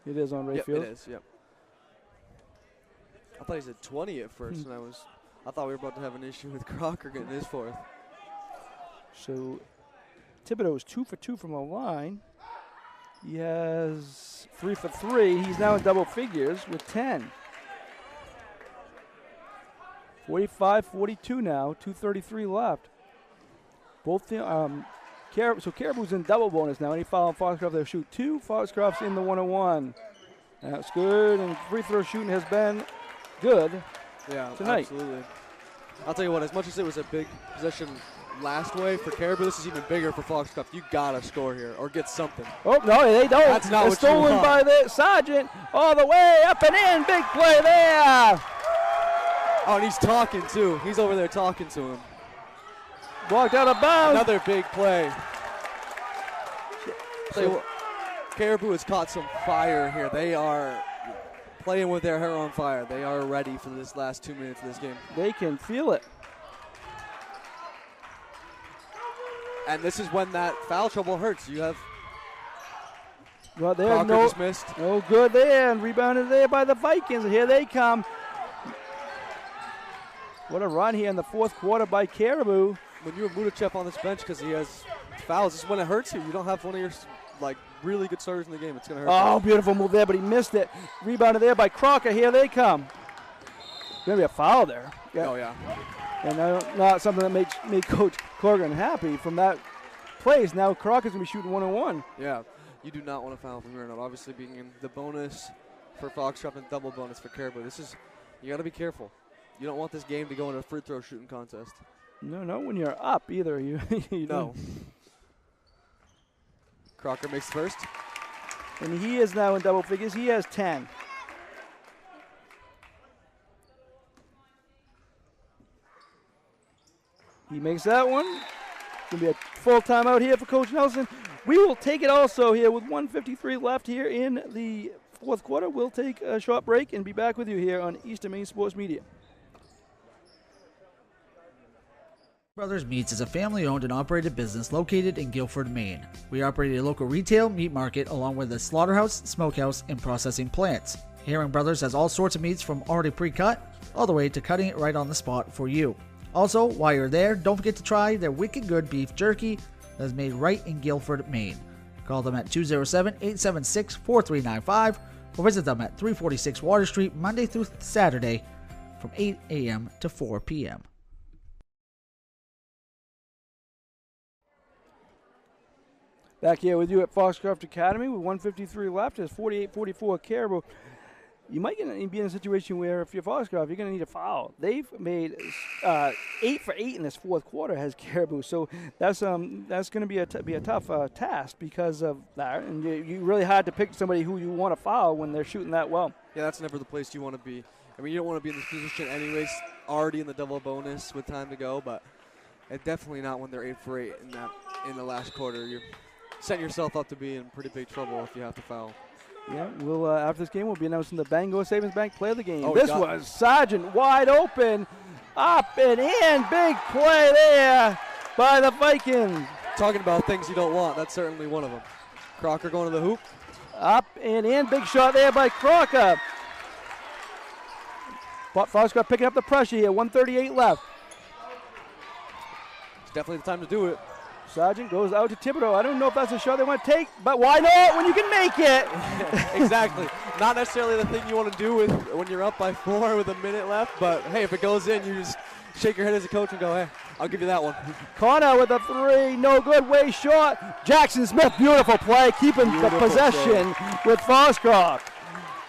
It is on Rayfield. Yep, it is, yep. I thought he said 20 at first, and I thought we were about to have an issue with Crocker getting his 4th. So Thibodeau is 2 for 2 from the line. He has 3 for 3. He's now in double figures with 10. 45-42 now, 2:33 left. Both so Caribou's in double bonus now. Any foul on Foxcroft, they'll shoot 2. Foxcroft's in the 1-on-1. That's good, and free throw shooting has been good tonight. Absolutely. I'll tell you what, as much as it was a big possession last way for Caribou, this is even bigger for Foxcroft. You gotta score here or get something. Oh no, they don't. That's not it's what you stolen want. by the Sergeant all the way up and in. Big play there. Oh, and he's talking too. He's over there talking to him. Walked out of bounds. Another big play. Tell you what, Caribou has caught some fire here. They are playing with their hair on fire. They are ready for this last 2 minutes of this game. They can feel it. And this is when that foul trouble hurts. You have Well, there's Crocker dismissed. No good there, and rebounded there by the Vikings. And here they come. What a run here in the fourth quarter by Caribou. When you have Mudachev on this bench because he has fouls, this is when it hurts you. You don't have one of your really good starters in the game. It's going to hurt. Oh, beautiful move there, but he missed it. Rebounded there by Crocker. Here they come. Going to be a foul there. Yeah. Oh, yeah. And not something that made Coach Corrigan happy from that place. Now Crocker's going to be shooting 1-on-1. Yeah. You do not want to foul from here on out. Obviously, being in the bonus for Foxcroft and double bonus for Caribou. You got to be careful. You don't want this game to go into a free throw shooting contest. No, not when you're up either. You No. Crocker makes first. And he is now in double figures. He has 10. He makes that one. It's going to be a full timeout here for Coach Nelson. We will take it also here with 1:53 left here in the fourth quarter. We'll take a short break and be back with you here on Eastern Maine Sports Media. Brothers Meats is a family-owned and operated business located in Guilford, Maine. We operate a local retail meat market along with a slaughterhouse, smokehouse, and processing plants. Herring Brothers has all sorts of meats from already pre-cut all the way to cutting it right on the spot for you. Also, while you're there, don't forget to try their wicked good beef jerky that is made right in Guilford, Maine. Call them at 207-876-4395 or visit them at 346 Water Street Monday through Saturday from 8 a.m. to 4 p.m. Back here with you at Foxcroft Academy with 1:53 left. It's 48-44 Caribou. You might be in a situation where if you're Foxcroft, you're going to need a foul. They've made 8 for 8 in this fourth quarter, has Caribou. So that's going to be a tough task because of that. And you really hard to pick somebody who you want to foul when they're shooting that well. Yeah, that's never the place you want to be. I mean, you don't want to be in this position anyways, already in the double bonus with time to go, but definitely not when they're 8 for 8 in the last quarter. You're setting yourself up to be in pretty big trouble if you have to foul. Yeah, we'll after this game, we'll be announcing the Bangor Savings Bank Player of the Game. Oh, this was Sargent wide open, up and in, big play there by the Vikings. Talking about things you don't want, that's certainly one of them. Crocker going to the hoop. Up and in, big shot there by Crocker. Foxcroft picking up the pressure here, 1:38 left. It's definitely the time to do it. Sargent goes out to Thibodeau. I don't know if that's a shot they want to take, but why not when you can make it? Exactly. Not necessarily the thing you want to do when you're up by 4 with a minute left, but hey, if it goes in, you just shake your head as a coach and go, hey, I'll give you that one. Connor with a 3, no good, way short. Jackson Smith, beautiful play, keeping the possession with Foxcroft.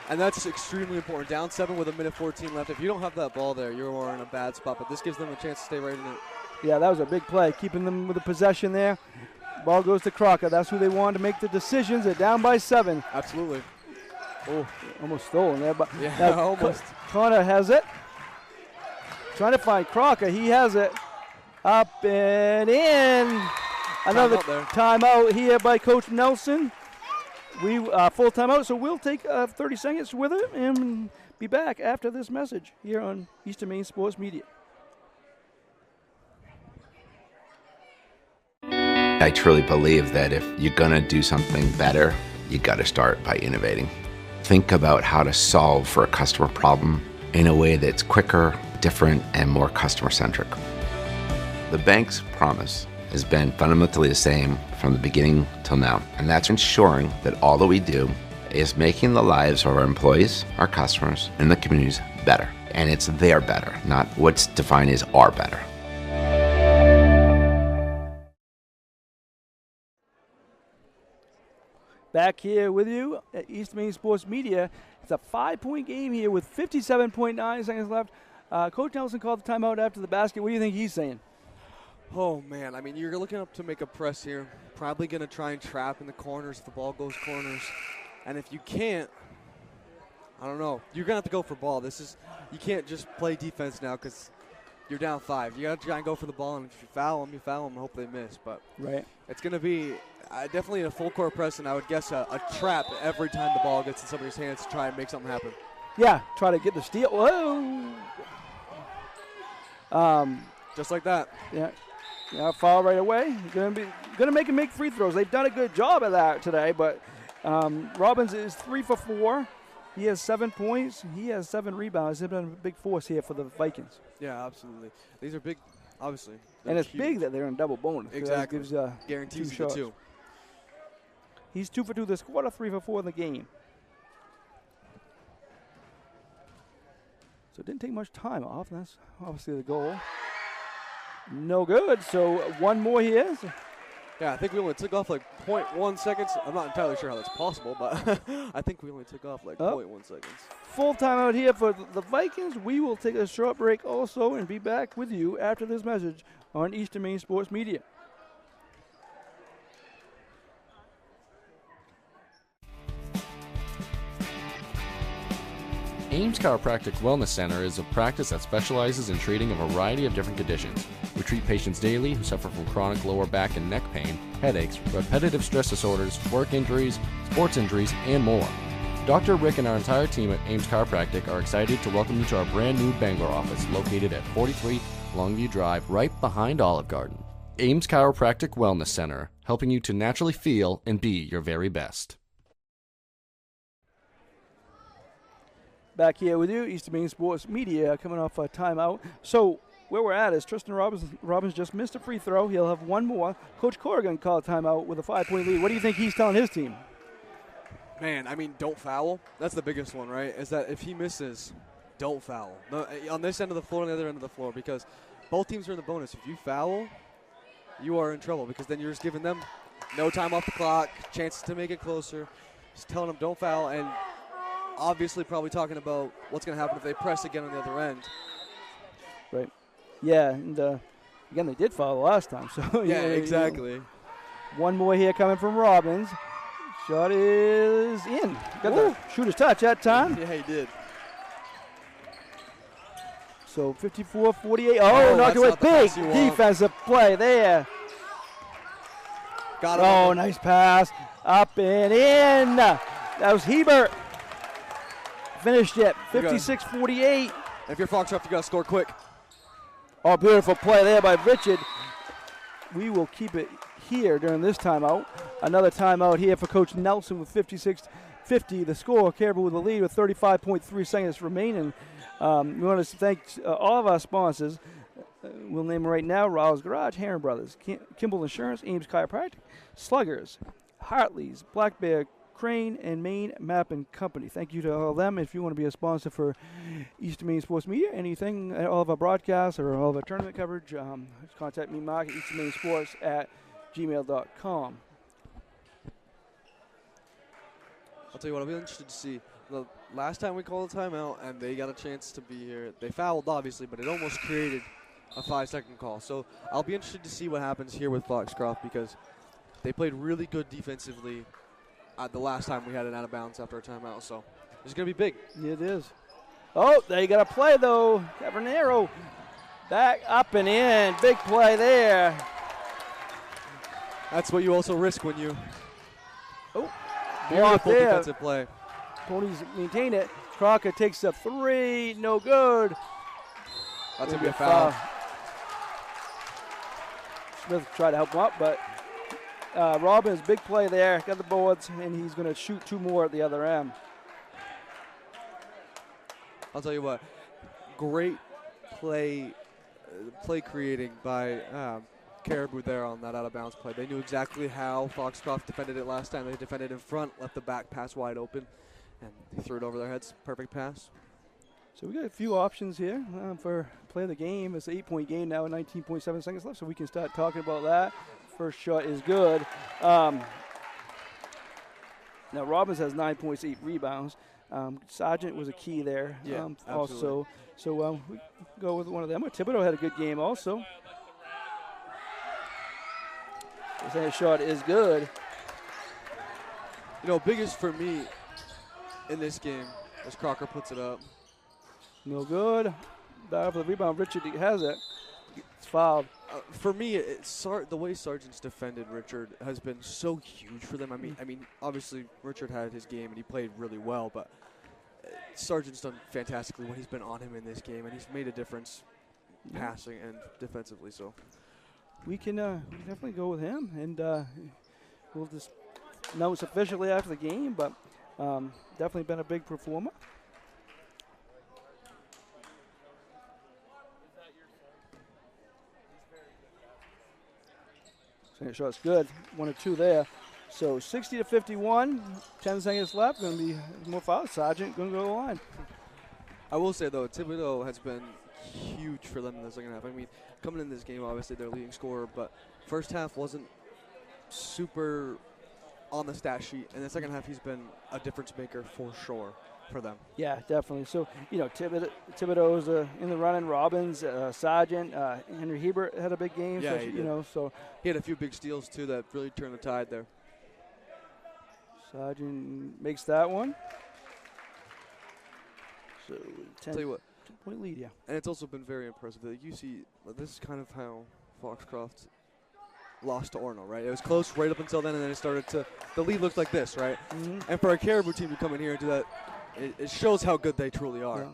And that's extremely important. Down 7 with a minute 14 left. If you don't have that ball there, you're in a bad spot, but this gives them a chance to stay right in it. Yeah, that was a big play, keeping them with the possession there. Ball goes to Crocker. That's who they wanted to make the decisions. They're down by 7. Absolutely. Oh, almost stolen there. But yeah, almost. Connor has it. Trying to find Crocker. He has it. Up and in. Another timeout here by Coach Nelson. We full timeout, so we'll take 30 seconds with it and be back after this message here on Eastern Maine Sports Media. I truly believe that if you're going to do something better, you got to start by innovating. Think about how to solve for a customer problem in a way that's quicker, different, and more customer-centric. The bank's promise has been fundamentally the same from the beginning till now, and that's ensuring that all that we do is making the lives of our employees, our customers, and the communities better. And it's their better, not what's defined as our better. Back here with you at East Maine Sports Media. It's a 5-point game here with 57.9 seconds left. Coach Nelson called the timeout after the basket. What do you think he's saying? Oh, man. I mean, you're looking up to make a press here. Probably going to try and trap in the corners if the ball goes corners. And if you can't, I don't know. You're going to have to go for ball. You can't just play defense now because you're down 5. You got to try and go for the ball, and if you foul them, and hope they miss. But it's going to be definitely a full court press, and I would guess a trap every time the ball gets in somebody's hands to try and make something happen. Yeah, try to get the steal. Whoa! Just like that. Yeah, foul right away. Gonna make him make free throws. They've done a good job of that today, but Robbins is 3 for 4. He has 7 points. He has 7 rebounds. They've been a big force here for the Vikings. Yeah, absolutely. These are big, obviously. And it's big that they're in double bonus. Exactly. Gives, guarantees the 2. He's 2 for 2 this quarter, 3 for 4 in the game. So it didn't take much time off. That's obviously the goal. No good. So one more here. Yeah, I think we only took off like 0.1 seconds. I'm not entirely sure how that's possible, but I think we only took off like 0.1 seconds. Full timeout here for the Vikings. We will take a short break also and be back with you after this message on Eastern Maine Sports Media. Ames Chiropractic Wellness Center is a practice that specializes in treating a variety of different conditions. We treat patients daily who suffer from chronic lower back and neck pain, headaches, repetitive stress disorders, work injuries, sports injuries, and more. Dr. Rick and our entire team at Ames Chiropractic are excited to welcome you to our brand new Bangor office located at 43 Longview Drive, right behind Olive Garden. Ames Chiropractic Wellness Center, helping you to naturally feel and be your very best. Back here with you, Eastern Maine Sports Media, coming off a timeout. So where we're at is Tristan Robbins just missed a free throw. He'll have one more. Coach Corrigan called timeout with a 5-point lead. What do you think he's telling his team? Man, I mean, don't foul. That's the biggest one, right? Is that if he misses, don't foul. No, on this end of the floor and the other end of the floor, because both teams are in the bonus. If you foul, you are in trouble, because then you're just giving them no time off the clock, chances to make it closer. Just telling them don't foul, and obviously probably talking about what's going to happen if they press again on the other end. Right. Yeah, and again, they did foul the last time. So yeah, exactly. One more here coming from Robbins. Shot is in. Got the shooter's touch that time. Yeah, he did. So 54-48. Oh, knocked away. Big defensive play there. Got him. Oh, nice pass. Up and in. That was Hebert. Finished it. 56-48. If you're Foxcroft, you got to score quick. Oh, beautiful play there by Richard. We will keep it here during this timeout. Another timeout here for Coach Nelson with 56-50. The score, Caribou with the lead with 35.3 seconds remaining. We want to thank all of our sponsors. We'll name them right now: Rao's Garage, Heron Brothers, Kimball Insurance, Ames Chiropractic, Sluggers, Hartley's, Black Bear, Crane, and Maine Mapping Company. Thank you to all of them. If you want to be a sponsor for Eastern Maine Sports Media, anything, all of our broadcasts or all of our tournament coverage, contact me, Mark, at easternmainesports@gmail.com. I'll tell you what, I'll be interested to see. The last time we called a timeout and they got a chance to be here, they fouled, obviously, but it almost created a 5-second call. So I'll be interested to see what happens here with Foxcroft, because they played really good defensively the last time we had an out of bounds after a timeout. So it's going to be big. It is. Oh, they got a play, though. Cavernero back up and in. Big play there. That's what you also risk when you. Oh, beautiful defensive play. Ponies maintain it. Crocker takes a three. No good. That's going to be a foul. Smith tried to help him up, but Robbins, big play there. Got the boards, and he's going to shoot two more at the other end. I'll tell you what. Great play creating by Caribou there on that out-of-bounds play. They knew exactly how Foxcroft defended it last time. They defended in front, left the back pass wide open, and they threw it over their heads. Perfect pass. So we got a few options here for play of the game. It's an 8-point game now, 19.7 seconds left, so we can start talking about that. First shot is good. Now Robbins has 9 points, 8 rebounds. Sargent was a key there. Yeah, also. So we go with one of them. Thibodeau had a good game also. The second shot is good. You know, biggest for me in this game as Crocker puts it up. No good. Dive for the rebound. Richard has it. It's fouled. For me, the way Sargent's defended Richard has been so huge for them. I mean, obviously Richard had his game and he played really well, but Sargent's done fantastically when he's been on him in this game, and he's made a difference passing and defensively. So we can definitely go with him, and we'll just announce officially after the game, but definitely been a big performer. Second shot's good. 1 or 2 there. So 60-51, 10 seconds left. Going to be more fouls. Sargent going to go to the line. I will say, though, Thibodeau has been huge for them in the second half. I mean, coming in this game, obviously they're leading scorer, but first half wasn't super on the stat sheet. In the second half, he's been a difference maker for sure for them. Yeah, definitely. So, Thibodeau's in the running. Robbins, Sargent, Henry Hebert had a big game. Yeah, so, he did. So He had a few big steals, too, that really turned the tide there. Sargent makes that one. So, 10, Tell you what. 10-point lead, yeah. And it's also been very impressive. That you see, this is kind of how Foxcroft lost to Orono, right? It was close right up until then, and then it started to, the lead looked like this, right? Mm-hmm. And for a Caribou team to come in here and do that, it shows how good they truly are.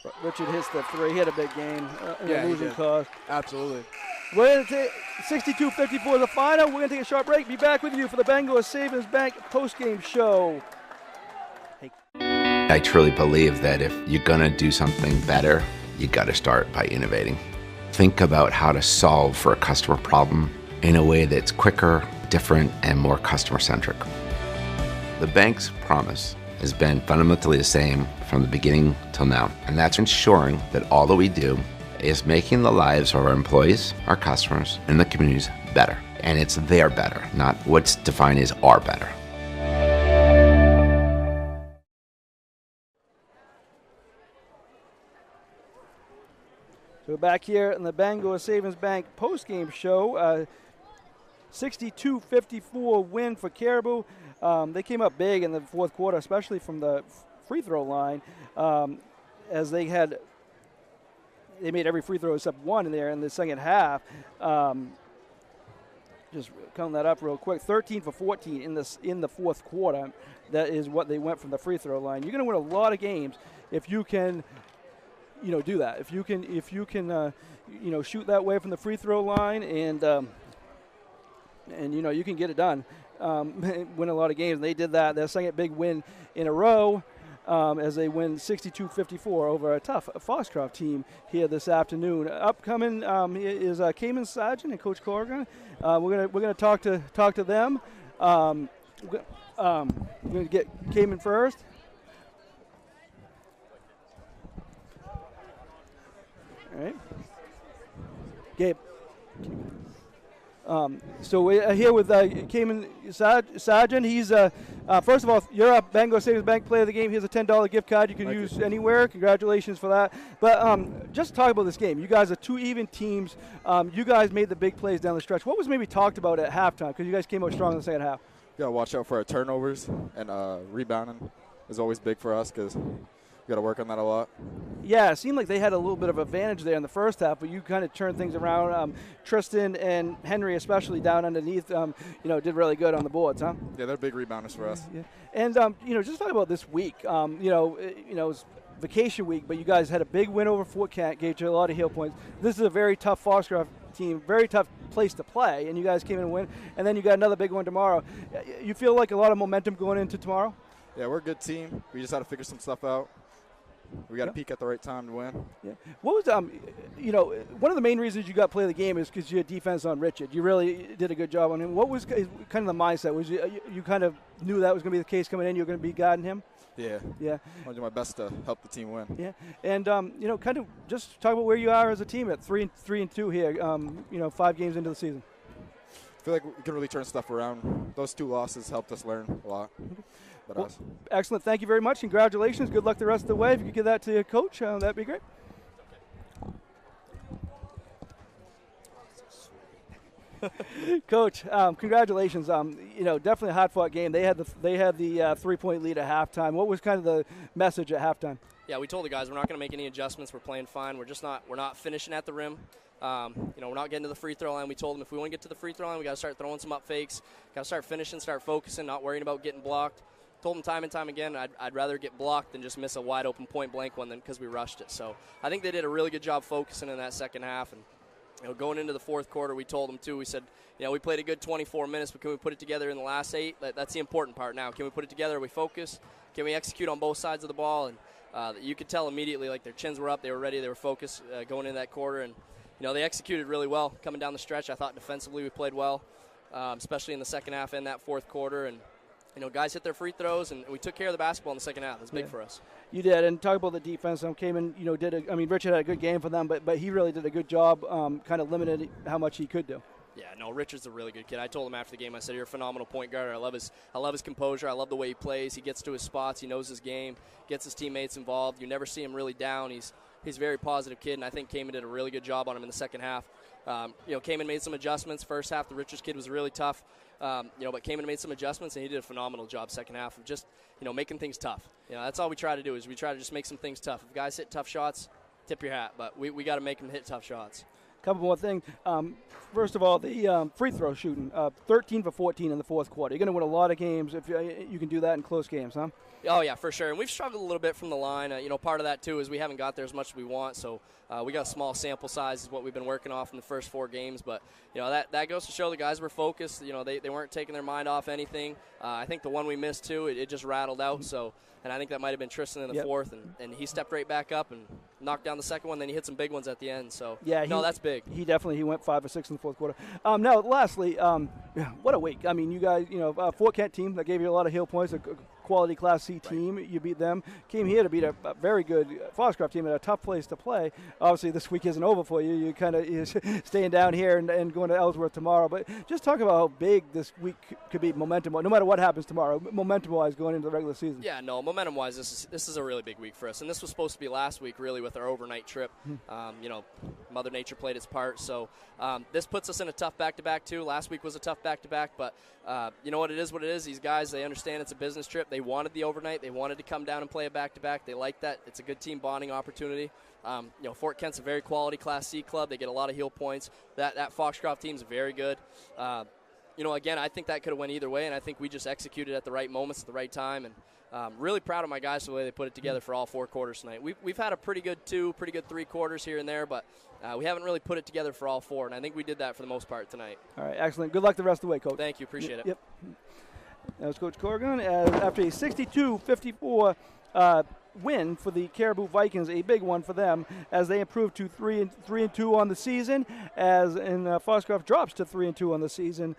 Yeah. Richard hits the three. He had a big game in Yeah, a losing cause. Absolutely. We're going to take 62-54 the final. We're going to take a short break. Be back with you for the Bangor Savings Bank postgame show. I truly believe that if you're going to do something better, you got to start by innovating. Think about how to solve for a customer problem in a way that's quicker, different, and more customer-centric. The bank's promise has been fundamentally the same from the beginning till now, and that's ensuring that all that we do is making the lives of our employees, our customers, and the communities better. And it's their better, not what's defined as our better. So we're back here in the Bangor Savings Bank postgame show. 62-54 win for Caribou. They came up big in the fourth quarter, especially from the free throw line, as they made every free throw except one in there in the second half. Just counting that up real quick, 13 for 14 in the fourth quarter. That is what they went from the free throw line. You're going to win a lot of games if you can, do that. If you can, shoot that way from the free throw line and you can get it done. Win a lot of games. They did that. Their second big win in a row as they win 62-54 over a tough Foxcroft team here this afternoon. Upcoming is Cayman Sargent and Coach Corrigan. We're gonna talk to them. We're gonna get Cayman first. All right, Gabe. So we're here with Cayman Sargent. He's, first of all, you're a Bangor Savings Bank player of the game. Here's a $10 gift card you can use anywhere. Congratulations for that. But just talk about this game. You guys are two even teams. You guys made the big plays down the stretch. What was maybe talked about at halftime? Because you guys came out strong in the second half. You got to watch out for our turnovers, and rebounding is always big for us because we got to work on that a lot. Yeah, it seemed like they had a little bit of advantage there in the first half, but you kind of turned things around. Tristan and Henry, especially down underneath, did really good on the boards, huh? Yeah, they're big rebounders for us. Yeah. And just talk about this week. It's vacation week, but you guys had a big win over Fort Kent, gave you a lot of heel points. This is a very tough Foxcroft team, very tough place to play, and you guys came in and win. And then you got another big one tomorrow. You feel like a lot of momentum going into tomorrow? Yeah, we're a good team. We just had to figure some stuff out. We got to peak at the right time to win. Yeah. What was one of the main reasons you got play of the game is because you had defense on Richard. You really did a good job on him. What was kind of the mindset? Was you kind of knew that was going to be the case coming in? You were going to be guarding him. Yeah. Yeah. I want to do my best to help the team win. Yeah. And kind of just talk about where you are as a team at 3-2 here. 5 games into the season. I feel like we can really turn stuff around. Those 2 losses helped us learn a lot. Well, excellent. Thank you very much. Congratulations. Good luck the rest of the way. If you could give that to your coach, that'd be great. Coach, congratulations. Definitely a hard-fought game. They had the 3-point lead at halftime. What was kind of the message at halftime? Yeah, we told the guys we're not going to make any adjustments. We're playing fine. We're not finishing at the rim. We're not getting to the free throw line. We told them if we want to get to the free throw line, we got to start throwing some up fakes. Got to start finishing, start focusing, not worrying about getting blocked. Told them time and time again, I'd rather get blocked than just miss a wide open point blank one because we rushed it. So I think they did a really good job focusing in that second half. And going into the fourth quarter, we told them too. We said, we played a good 24 minutes, but can we put it together in the last 8? That's the important part now. Can we put it together? We focus. Can we execute on both sides of the ball? And you could tell immediately, like their chins were up, they were ready, they were focused going into that quarter, and they executed really well coming down the stretch. I thought defensively we played well, especially in the second half and that fourth quarter, and guys hit their free throws, and we took care of the basketball in the second half. It was big for us. You did, and talk about the defense. Richard had a good game for them, but he really did a good job, kind of limited how much he could do. Yeah, no, Richard's a really good kid. I told him after the game, I said, you're a phenomenal point guard. I love his composure. I love the way he plays. He gets to his spots. He knows his game, gets his teammates involved. You never see him really down. He's a very positive kid, and I think Kamen did a really good job on him in the second half. Kamen made some adjustments. First half, the Richards kid was really tough, but Kamen made some adjustments, and he did a phenomenal job second half of just, making things tough. That's all we try to do is we try to just make some things tough. If guys hit tough shots, tip your hat, but we got to make them hit tough shots. Couple more things. First of all, the free throw shooting, 13 for 14 in the fourth quarter. You're going to win a lot of games if you can do that in close games, huh? Oh, yeah, for sure. And we've struggled a little bit from the line. Part of that, too, is we haven't got there as much as we want. So we got a small sample size is what we've been working off in the first 4 games. But, that goes to show the guys were focused. They weren't taking their mind off anything. I think the one we missed, too, it just rattled out. So, and I think that might have been Tristan in the fourth. And he stepped right back up and knocked down the second one. Then he hit some big ones at the end. So, that's big. He went 5 or 6 in the fourth quarter. Now, lastly, what a week. I mean, you guys, Fort Kent team that gave you a lot of heel points, a quality Class C team. You beat them. Came here to beat a very good Foxcroft team at a tough place to play. Obviously, this week isn't over for you. You kind of staying down here and going to Ellsworth tomorrow. But just talk about how big this week could be momentum-wise, no matter what happens tomorrow, momentum-wise going into the regular season. Yeah, no, momentum-wise, this is a really big week for us. And this was supposed to be last week, really, with our overnight trip. Mother Nature played its part. So this puts us in a tough back-to-back, too. Last week was a tough back-to-back. But you know what it is. These guys, they understand it's a business trip. They wanted the overnight. They wanted to come down and play a back-to-back. They like that. It's a good team bonding opportunity. Fort Kent's a very quality Class C club. They get a lot of heel points. That Foxcroft team's very good. Again, I think that could have went either way, and I think we just executed at the right moments at the right time. And really proud of my guys for the way they put it together for all 4 quarters tonight. We've had a pretty good 2, pretty good 3 quarters here and there, but we haven't really put it together for all 4, and I think we did that for the most part tonight. All right, excellent. Good luck the rest of the way, Coach. Thank you. Appreciate it. Yep. That was Coach Corrigan. After a 62-54 win for the Caribou Vikings, a big one for them as they improved to 3-2 on the season, Foxcroft drops to 3-2 on the season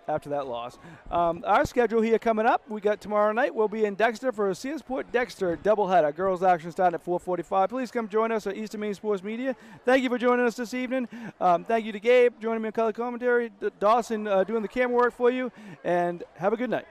after that loss. Our schedule here coming up, we got tomorrow night, we'll be in Dexter for a Searsport-Dexter doubleheader. Girls action starting at 4:45. Please come join us at Eastern Maine Sports Media. Thank you for joining us this evening. Thank you to Gabe joining me in color commentary, Dawson doing the camera work for you, and have a good night.